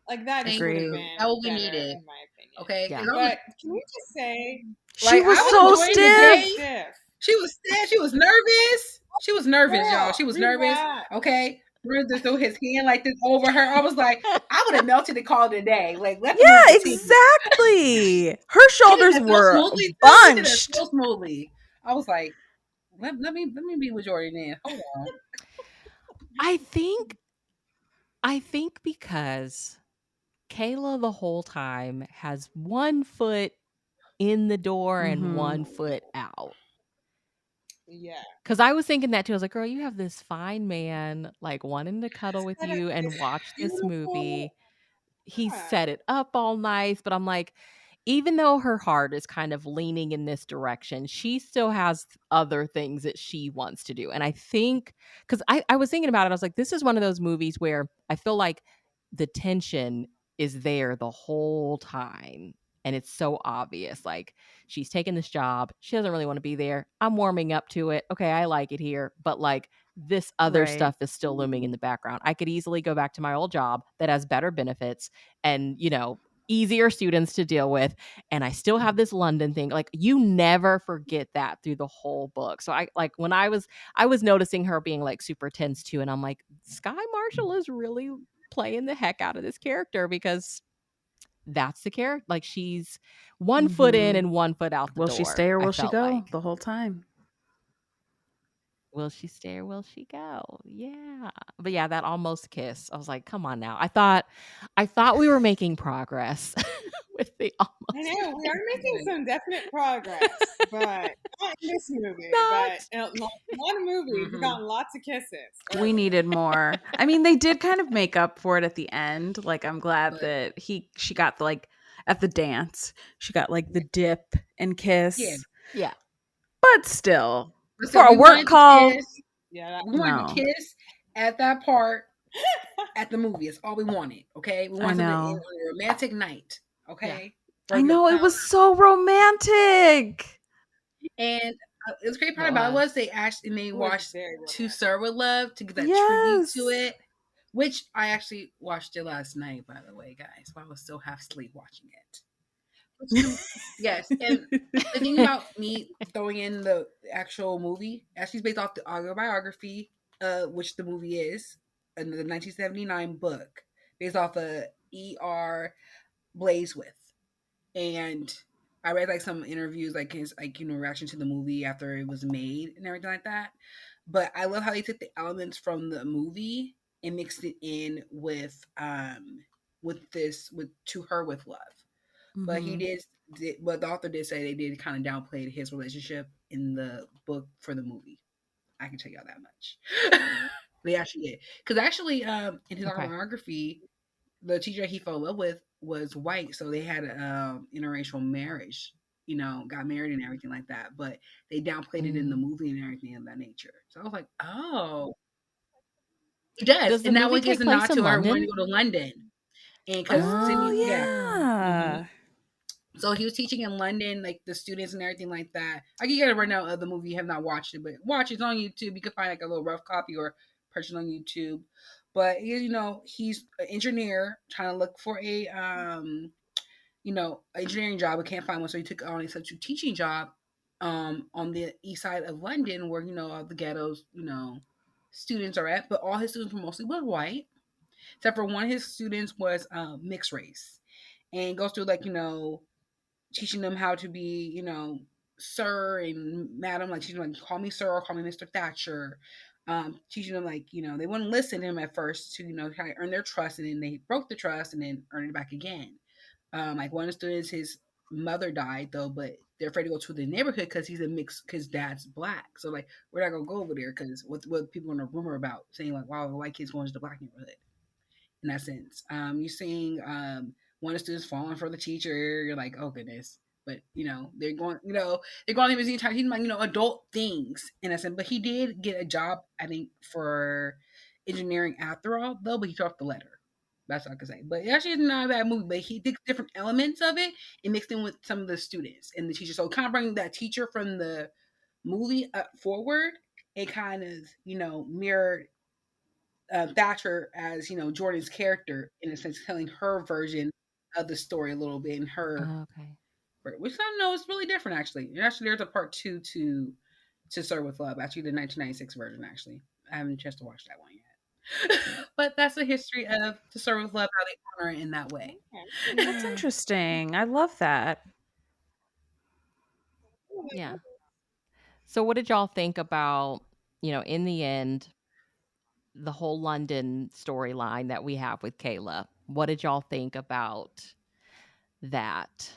like that just would have Agreed. been That what we better needed. in my opinion. Okay. Yeah. But can we just say She was I was so enjoying the stiff. day. stiff? She was stiff. She was nervous. She was nervous, y'all. Girl, She was nervous. relax. Okay. Ruth threw his hand like this over her. I was like, I would have melted the call today. Like, let the Yeah, movie continue. exactly. Her shoulders She did that so were smoothly, too. She did that bunched. so smoothly. I was like, let me be with Jordan then. Hold on. I think because Kayla the whole time has one foot in the door and one foot out. Yeah. Because I was thinking that too. I was like, girl, you have this fine man like wanting to cuddle with Set up you and this watch this movie. beautiful. He Yeah. set it up all nice, but I'm like, even though her heart is kind of leaning in this direction, she still has other things that she wants to do. And I think, because I was thinking about it, I was like, this is one of those movies where I feel like the tension is there the whole time. And it's so obvious. Like, she's taking this job. She doesn't really want to be there. I'm warming up to it. Okay, I like it here. But like, this other Right. stuff is still looming in the background. I could easily go back to my old job that has better benefits and, easier students to deal with. And I still have this London thing. Like, you never forget that through the whole book. So I like when I was noticing her being like super tense too. And I'm like, Sky Marshall is really playing the heck out of this character because that's the character. Like, she's one foot in and one foot out the Will door. she stay or I will she felt go like. the whole time? Will she stay or will she go? Yeah. But yeah, that almost kiss. I was like, come on now. I thought we were making progress with the I almost. know we are making some definite progress, but not in this movie. Not. But in a lot of movies, we've gotten lots of kisses. We needed more. I mean, they did kind of make up for it at the end. Like, I'm glad that she got like at the dance, she got like the dip and kiss. Yeah. But still, So for a we work wanted to call, kiss. Yeah, We wanted to no. kiss at that part at the movie. It's all we wanted. Okay. We I wanted to end know. on a romantic night. Okay. I know, it was so romantic. And the great part about it was they watched To Serve with Love to get that tribute to it, which I actually watched it last night, by the way, guys. While I was still half asleep watching it. Yes, and the thing about me throwing in the actual movie, actually, is based off the autobiography, which the movie is, in the 1979 book, based off of E.R. Blazewith, and I read like some interviews, like his reaction to the movie after it was made and everything like that. But I love how they took the elements from the movie and mixed it in with To Her With Love. But but the author did say they did kind of downplay his relationship in the book for the movie. I can tell y'all that much. They actually did. Because actually, in his Okay. autobiography, the teacher he fell in love with was white, so they had a interracial marriage. Got married and everything like that. But they downplayed it in the Mm. movie and everything of that nature. So I was like, oh, it does, Does the and that movie one gives take a place nod in to her wanting London? to go to London, and because Sydney, yeah. Oh, Oh. hmm yeah. So he was teaching in London, like the students and everything like that. I can get a rundown of the movie. You have not watched it, but watch it. It's on YouTube. You can find like a little rough copy or purchase it on YouTube. But he's an engineer trying to look for a engineering job, but can't find one. So he took on a substitute teaching job on the east side of London, where all the ghettos students are at. But all his students were mostly white, except for one of his students was mixed race, and goes through like teaching them how to be, sir and madam, like teaching them like call me sir or call me Mr. Thatcher. Teaching them like, they wouldn't listen to him at first to, try to earn their trust, and then they broke the trust and then earned it back again. Like one of the students, his mother died though, but they're afraid to go to the neighborhood because he's a mix, because dad's black. So like we're not gonna go over there because what people in a rumor about saying like, wow, the white kid's going to the black neighborhood in that sense. You're seeing one of the students falling for the teacher. You're like, oh goodness. But they're going him as the entire team, like adult things in a sense. But he did get a job, I think, for engineering after all, though. But he dropped the letter. That's all I can say. But it actually is not a bad movie. But he did different elements of it and mixed in with some of the students and the teacher. So kind of bringing that teacher from the movie up forward. It kind of mirrored Thatcher as Jordan's character in a sense, telling her version of the story a little bit in her, Okay. which I don't know is really different actually. And actually, there's a part two to Serve with Love, actually the 1996 version. Actually, I haven't a chance to watch that one yet, but that's the history of To Serve with Love, how they honor it in that way. Okay. That's interesting. I love that. Yeah. So what did y'all think about, in the end, the whole London storyline that we have with Kayla? What did y'all think about that?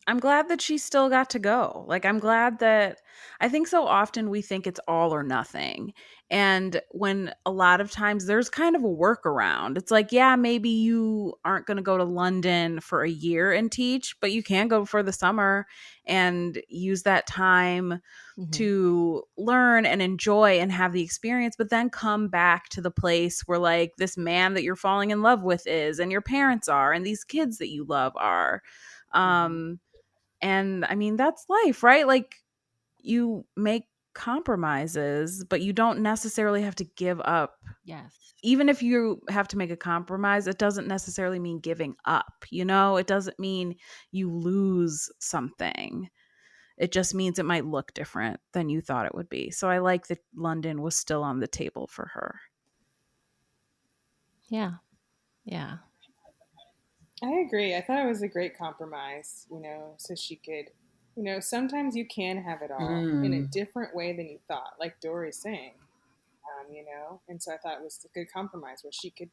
I'm glad that she still got to go. Like, I'm glad that I think so often we think it's all or nothing. And when a lot of times there's kind of a workaround, it's like, yeah, maybe you aren't going to go to London for a year and teach, but you can go for the summer and use that time Mhm. to learn and enjoy and have the experience, but then come back to the place where, like, this man that you're falling in love with is, and your parents are, and these kids that you love are. Um, and I mean, that's life, right? Like, you make compromises, but you don't necessarily have to give up. Yes. Even if you have to make a compromise, it doesn't necessarily mean giving up. It doesn't mean you lose something. It just means it might look different than you thought it would be. So I like that London was still on the table for her. Yeah. Yeah. I agree. I thought it was a great compromise, so she could, sometimes you can have it all in a Mm. different way than you thought, like Dory's saying, and so I thought it was a good compromise where she could,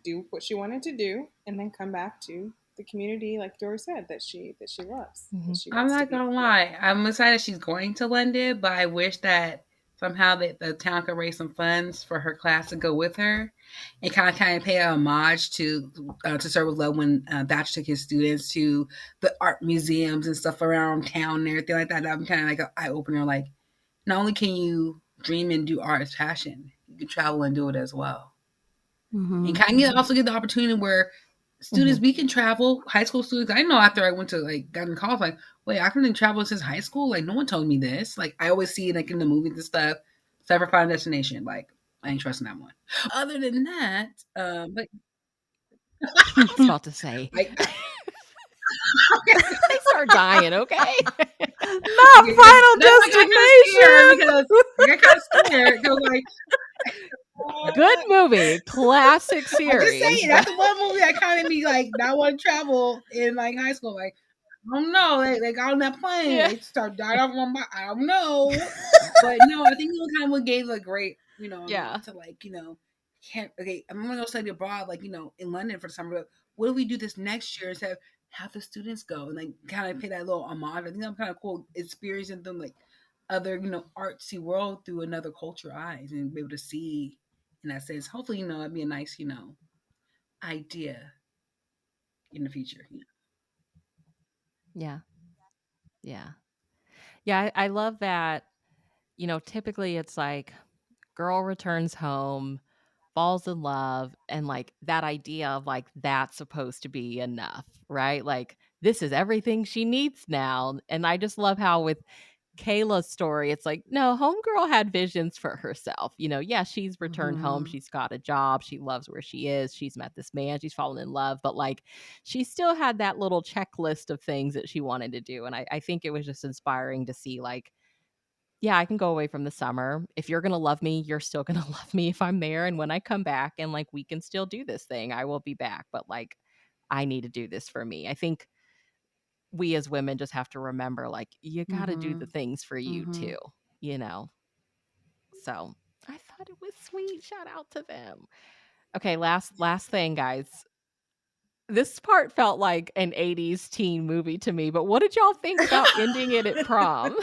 do what she wanted to do and then come back to the community, like Dory said, that she loves, that Mhm. she I'm wants to not be. gonna lie. I'm excited she's going to London, but I wish that somehow that the town could raise some funds for her class to go with her, and kind of pay a homage to Serve with Love when Thatcher took his students to the art museums and stuff around town and everything like that. That would be kind of like an eye opener. Like, not only can you dream and do art as passion, you can travel and do it as well. And Mm-hmm. kind of also get the opportunity where students, Mhm. we can travel, high school students. I know after I went to got in college, like, wait, I couldn't travel since high school. Like, no one told me this. Like, I always see it like in the movies and stuff. Separate Final Destination. Like, I ain't trusting that one. Other than that, but I was about to say. I They start dying, okay? Not okay, Final that's like I kind of scared Destination. because like, I kind of scared because like Good movie. Classic I'm just series. saying that's the one movie that kind of me like not want to travel in like high school. Like, I don't know. They got on that plane. Yeah. They start died off one by. I don't know. But no, I think it kind of gave a great, a Yeah. nod to can't, okay, I'm going to go study abroad, in London for the summer. But what do we do this next year instead of have the students go and kind of pay that little homage? I think I'm kind of cool experiencing them other, artsy world through another culture eyes and be able to see in that sense. Hopefully, it'd be a nice, idea in the future. Yeah. Yeah. Yeah, I love that, typically it's like girl returns home, falls in love, and like that idea of like that's supposed to be enough, right? Like this is everything she needs now. And I just love how with Kayla's story, it's like, no, homegirl had visions for herself. Yeah, she's returned home, Mhm. she's got a job, she loves where she is, she's met this man, she's fallen in love, but like she still had that little checklist of things that she wanted to do. And I think it was just inspiring to see like, yeah, I can go away from the summer. If you're gonna love me, you're still gonna love me if I'm there. And when I come back and like we can still do this thing, I will be back. But like I need to do this for me. I think we as women just have to remember like you gotta do the Mhm. things for you Mhm. too, you know. So I thought it was sweet. Shout out to them. Okay, last thing, guys. This part felt like an 80s teen movie to me, but what did y'all think about ending it at prom?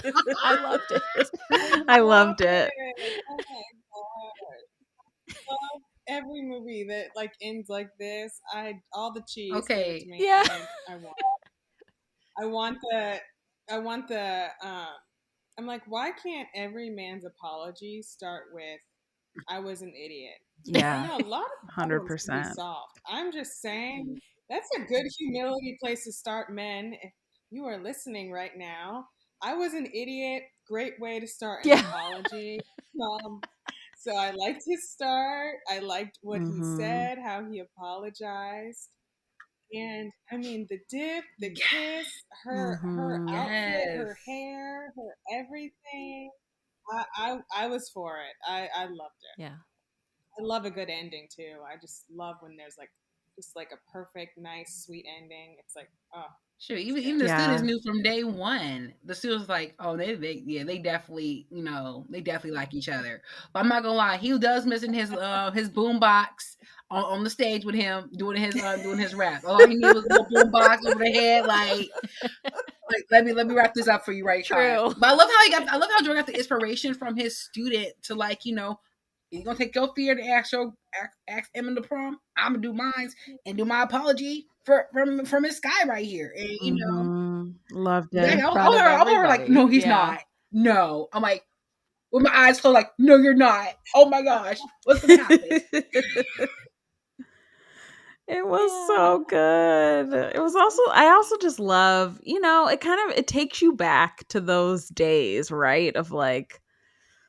I loved it. I I love loved it. it. Oh my god. Love every movie that like ends like this. All the cheese, give it to Okay. me. Yeah. I want the I want the I'm like, why can't every man's apology start with I was an idiot? Yeah. A lot of problems can be 100%. solved. I'm just saying that's a good humility place to start, men. If you are listening right now, I was an idiot. Great way to start an Yeah. apology. Um, so I liked his start. I liked what he Mhm. said, how he apologized. And I mean the dip, the Yeah. kiss, her Mhm. outfit, Yes. her hair, her everything. I was for it. I loved it. Yeah. I love a good ending too. I just love when there's like just like a perfect, nice, sweet ending. It's like, oh, Sure, it's even good. the students Yeah. knew from day one. The students was like, oh, they definitely, they definitely like each other. But I'm not gonna lie, he does missing his boom box on the stage with him doing his rap. All he needed was a little boom box over the head, like let me wrap this up for you right time. True. But I love how Jordan got the inspiration from his student to like, you're gonna take your fear to ask him in the prom. I'm gonna do mine and do my apology from his guy right here. And Mhm. Loved like, In it. front of I'm over her like, everybody. no, he's Yeah. not. No. I'm like, with my eyes closed, like, no, you're not. Oh my gosh, what's gonna happen? It was Yeah. so good. It was also I also just love, it kind of it takes you back to those days, right? Of like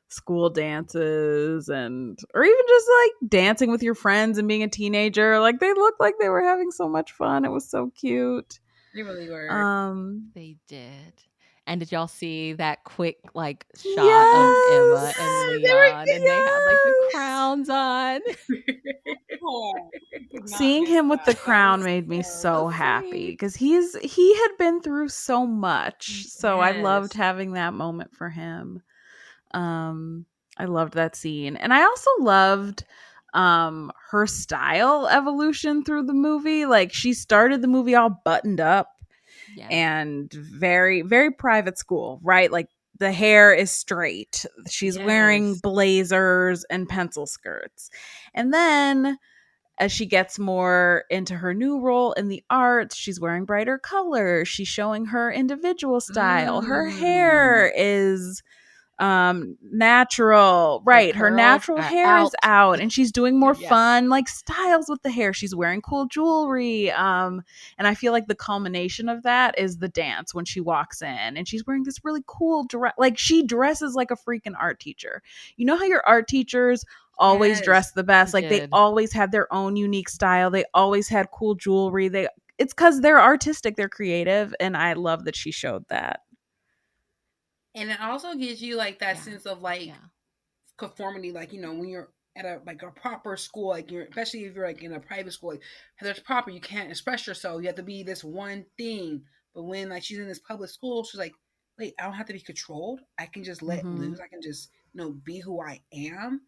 school dances and or even just like dancing with your friends and being a teenager. Like they looked like they were having so much fun. It was so cute. They really were. Um They did. And did y'all see that quick like shot of yes. Emma and Yes, they Leon and they had like the Yes. crowns on? Oh, you could not Seeing miss him with the that. That crown was made me So so happy sweet. because he had been through so much. So I loved yes. having that moment for him. Um, I loved that scene. And I also loved her style evolution through the movie. Like she started the movie all buttoned up Yes. and very, very private school, right? Like the hair is straight. She's wearing Yes. blazers and pencil skirts. And then as she gets more into her new role in the arts, she's wearing brighter colors. She's showing her individual style. Her Mm. hair is natural, The right? Her curls natural are hair is out. out and she's doing more Yeah. fun like styles with the hair. She's wearing cool jewelry. And I feel like the culmination of that is the dance when she walks in and she's wearing this really cool dress. Like she dresses like a freaking art teacher. You know how your art teachers always Yes. dress the best? She Like they did. always had their own unique style. They always had cool jewelry. It's because they're artistic, they're creative, and I love that she showed that. And it also gives you like that Yeah. sense of like Yeah. conformity, like when you're at a proper school, like you're especially if you're like in a private school, like there's proper, you can't express yourself. You have to be this one thing. But when like she's in this public school, she's like, wait, I don't have to be controlled. I can just let Mm-hmm. loose. I can just be who I am.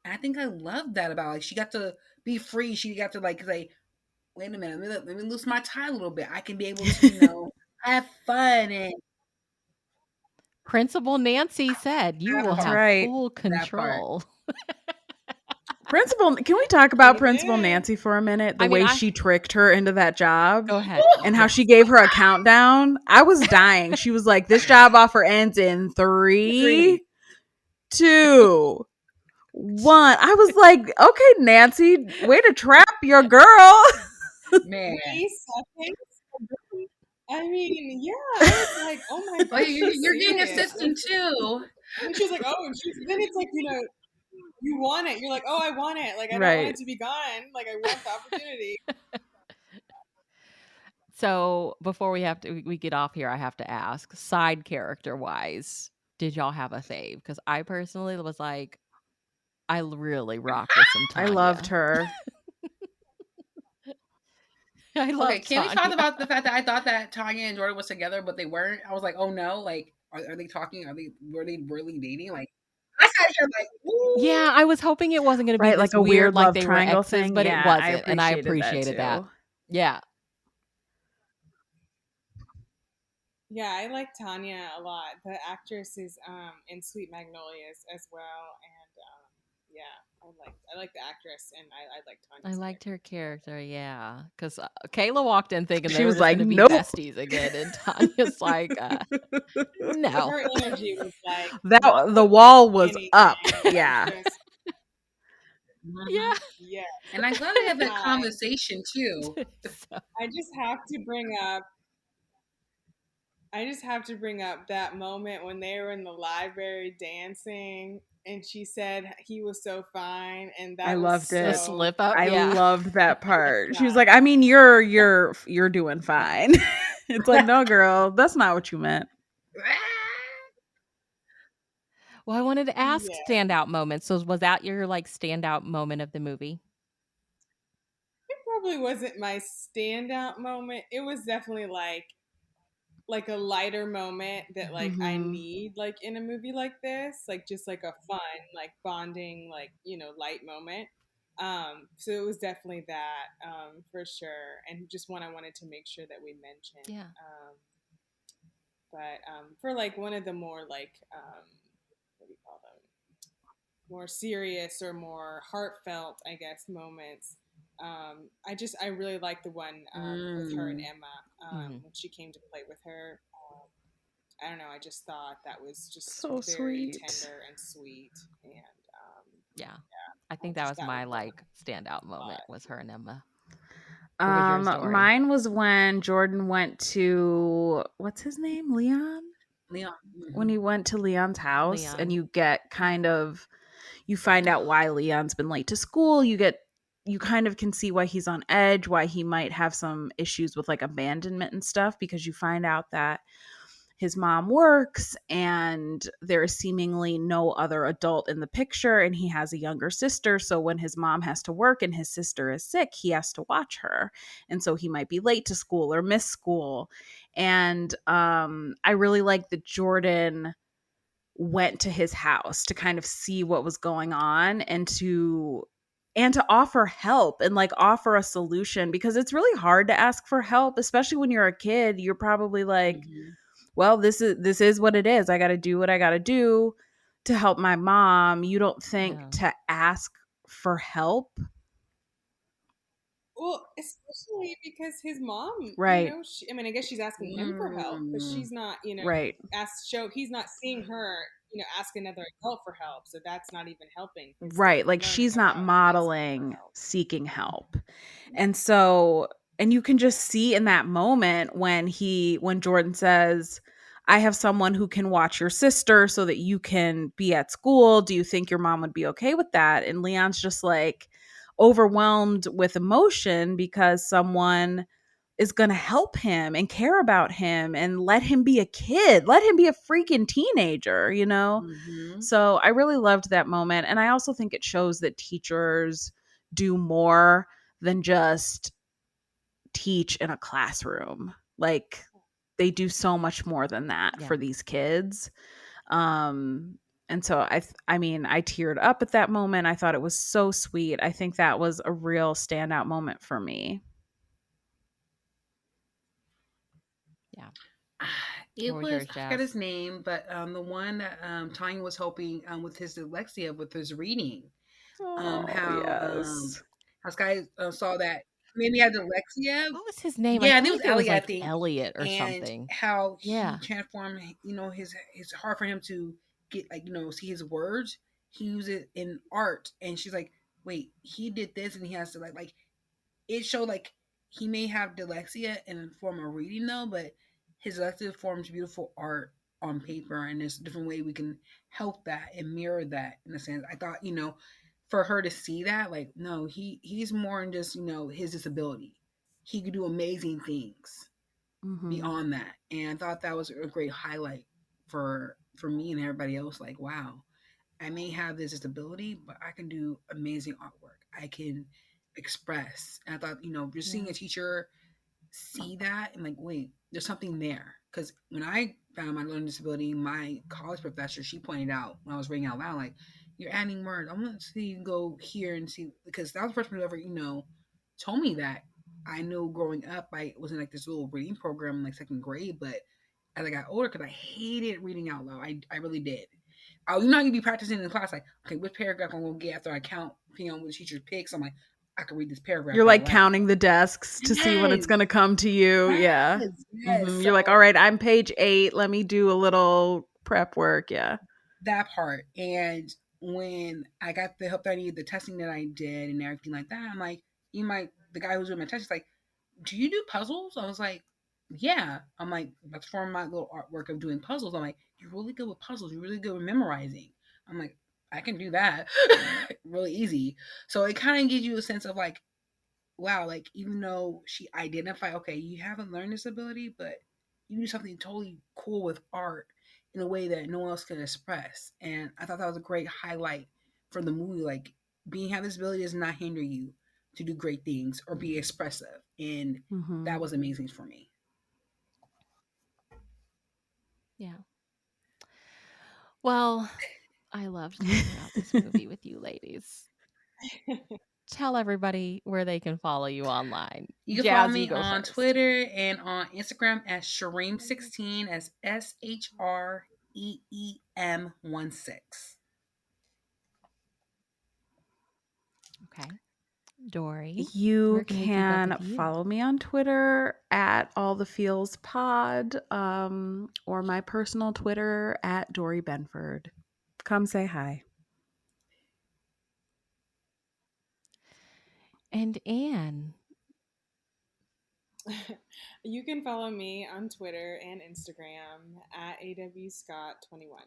And I think I love that about like she got to be free. She got to like say, wait a minute, let me loose my tie a little bit. I can be able to have fun and Principal Nancy said, "You That will That's part. have right. full That part. control." Principal, can we talk about She Principal did. Nancy for a minute? The I mean, way she tricked her into that job go ahead. and how Yes. she gave her a countdown. I was dying. She was like, "This job offer ends in 3, 2, 1." I was like, "Okay, Nancy, way to trap your girl." Man. 3 seconds? I mean, yeah, I was like, oh my Oh, gosh, she's you're getting serious. assistant too. And she was like, oh, and then it's like, you want it. You're like, oh, I want it. Like, I don't want Right. it to be gone. Like, I want the opportunity. So before we get off here, I have to ask, side character wise, did y'all have a fave? Because I personally was like, I really rock with some I Tanya. loved her. I love Okay, can we talk Tanya. about the fact that I thought that Tanya and Jordan was together, but they weren't? I was like, oh no, like, are they talking? Were they really dating? Like, I sat here like, ooh. Yeah, I was hoping it wasn't going to be Right, this like a weird, weird like love they were triangle exes, thing. but it Yeah, wasn't, and I appreciated appreciated that. too. Yeah. Yeah, I like Tanya a lot. The actress is in Sweet Magnolias as well, and yeah, I like the actress, and I like I Tanya's liked character. her character, yeah. Because Kayla walked in thinking She they were was just like, going to be "Nope." besties again, and Tanya's like, no. Her energy was like That not the putting wall was up. anything. Yeah. Just Yeah. yeah. And I'm glad they had that Hi. conversation too. So, I just have to bring up that moment when they were in the library dancing and she said he was so fine, and that I was loved the it. slip up, I yeah. loved that part. She was like, "I mean, you're doing fine." It's like, "No, girl, that's not what you meant." Well, I wanted to ask Yeah. standout moments. So was that your like standout moment of the movie? It probably wasn't my standout moment. It was definitely like a lighter moment that like I Mhm. need like in a movie like this, like just like a fun, like bonding, like light moment. So it was definitely that, for sure, and just one I wanted to make sure that we mentioned. Yeah. But for like one of the more like what do you call them, more serious or more heartfelt, I guess, moments. I really like the one with her and Emma when she came to play with her. I don't know. I just thought that was just So very sweet. tender and sweet, and Yeah. I think that was that my was like standout moment was her and Emma. What was yours, Dory? Mine was when Jordan went to, what's his name? Leon? Leon. When he went to Leon's house Leon. and you get you find out why Leon's been late to school. You kind of can see why he's on edge, why he might have some issues with like abandonment and stuff, because you find out that his mom works and there is seemingly no other adult in the picture, and he has a younger sister. So when his mom has to work and his sister is sick, he has to watch her. And so he might be late to school or miss school. And I really like that Jordan went to his house to kind of see what was going on and to offer help and like offer a solution, because it's really hard to ask for help, especially when you're a kid. You're probably like, well, this is what it is. I got to do what I got to do to help my mom. You don't think to ask for help. well, especially because his mom, Right. I mean, I guess she's asking him for help, but she's not, Right. he's not seeing her, ask another adult for help, so that's not even helping. Right. Like she's not modeling seeking help. And so, and you can just see in that moment when Jordan says, "I have someone who can watch your sister so that you can be at school. Do you think your mom would be okay with that?" And Leon's just like overwhelmed with emotion because someone is going to help him and care about him and let him be a kid, let him be a freaking teenager, So I really loved that moment. And I also think it shows that teachers do more than just teach in a classroom. Like they do so much more than that for these kids. And so I mean, I teared up at that moment. I thought it was so sweet. I think that was a real standout moment for me. Yeah. What It was was, yours, I forgot his Jazz? name, but the one that Tanya was helping with his dyslexia with his reading. Oh, How yes. how Sky saw that maybe had dyslexia. What was his name? I Yeah, I feel think it like was it was Ellie, I like think, Elliot or and something. how he Yeah. transformed. His it's hard for him to get see his words. He used it in art, and she's like, "Wait, he did this, and he has to like." It showed like he may have dyslexia in a form of reading though, but his dyslexia forms beautiful art on paper, and there's a different way we can help that and mirror that in a sense. I thought, for her to see that, like, no, he's more than just, his disability. He could do amazing things Mm-hmm. beyond that. And I thought that was a great highlight for me and everybody else. Like, wow, I may have this disability, but I can do amazing artwork. I can express. And I thought, just seeing Yeah. a teacher see that and like, wait, there's something there. Because when I found my learning disability, my college professor, she pointed out when I was reading out loud, like, you're adding words. I want to see you go here and see, because that was the first person who ever, told me that. I know growing up, I was in like this little reading program in like second grade, but as I got older, because I hated reading out loud, I really did. You're not gonna be practicing in class, like, okay, which paragraph I'm gonna get after I count, depending on what the teacher picks. I'm like, I can read this paragraph You're out like loud. counting the desks to see when it's Yes, going to come to you. Yeah. yes, yes. You're like, all So right, I'm page 8. Let me do a little prep work. Yeah. that part, and when I got the help that I needed, the testing that I did, and everything like that, I'm like, the guy who's doing my test is like, do you do puzzles? I was like, yeah. I'm like, that's from my little artwork of doing puzzles. I'm like, you're really good with puzzles. You're really good with memorizing. I'm like, I can do that really easy. So it kind of gives you a sense of like, wow, like even though she identified, okay, you have a learning disability, but you do something totally cool with art in a way that no one else can express. And I thought that was a great highlight from the movie. Like, being having this ability does not hinder you to do great things or be expressive. And Mm-hmm. that was amazing for me. Yeah. Well, I loved talking about this movie with you ladies. Tell everybody where they can follow you online. You can follow Jazz, you me go on first. Twitter and on Instagram as Shreem16, as SHREEM16. Okay. Dory, You where can we keep up can with you? follow me on Twitter at All the Feels Pod, or my personal Twitter at Dory Benford. Come say hi. And Anne. You can follow me on Twitter and Instagram at awscott21.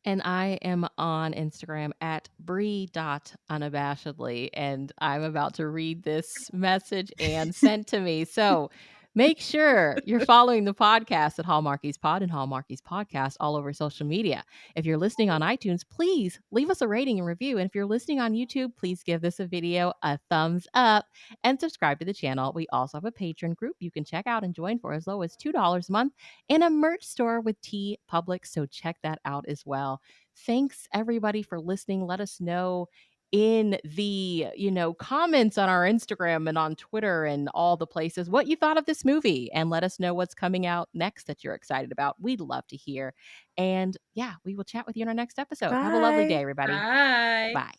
And I am on Instagram at Bree.unabashedly. And I'm about to read this message and sent to me. So make sure you're following the podcast at Hallmarkies Pod and Hallmarkies Podcast all over social media. If you're listening on iTunes, please leave us a rating and review. And if you're listening on YouTube, please give this a video a thumbs up and subscribe to the channel. We also have a Patreon group you can check out and join for as low as $2 a month, and a merch store with T Public. So check that out as well. Thanks everybody for listening. Let us know in the comments on our Instagram and on Twitter and all the places what you thought of this movie, and let us know what's coming out next that you're excited about. We'd love to hear. And yeah, we will chat with you in our next episode. Have a lovely day, Bye. everybody. Bye. Bye.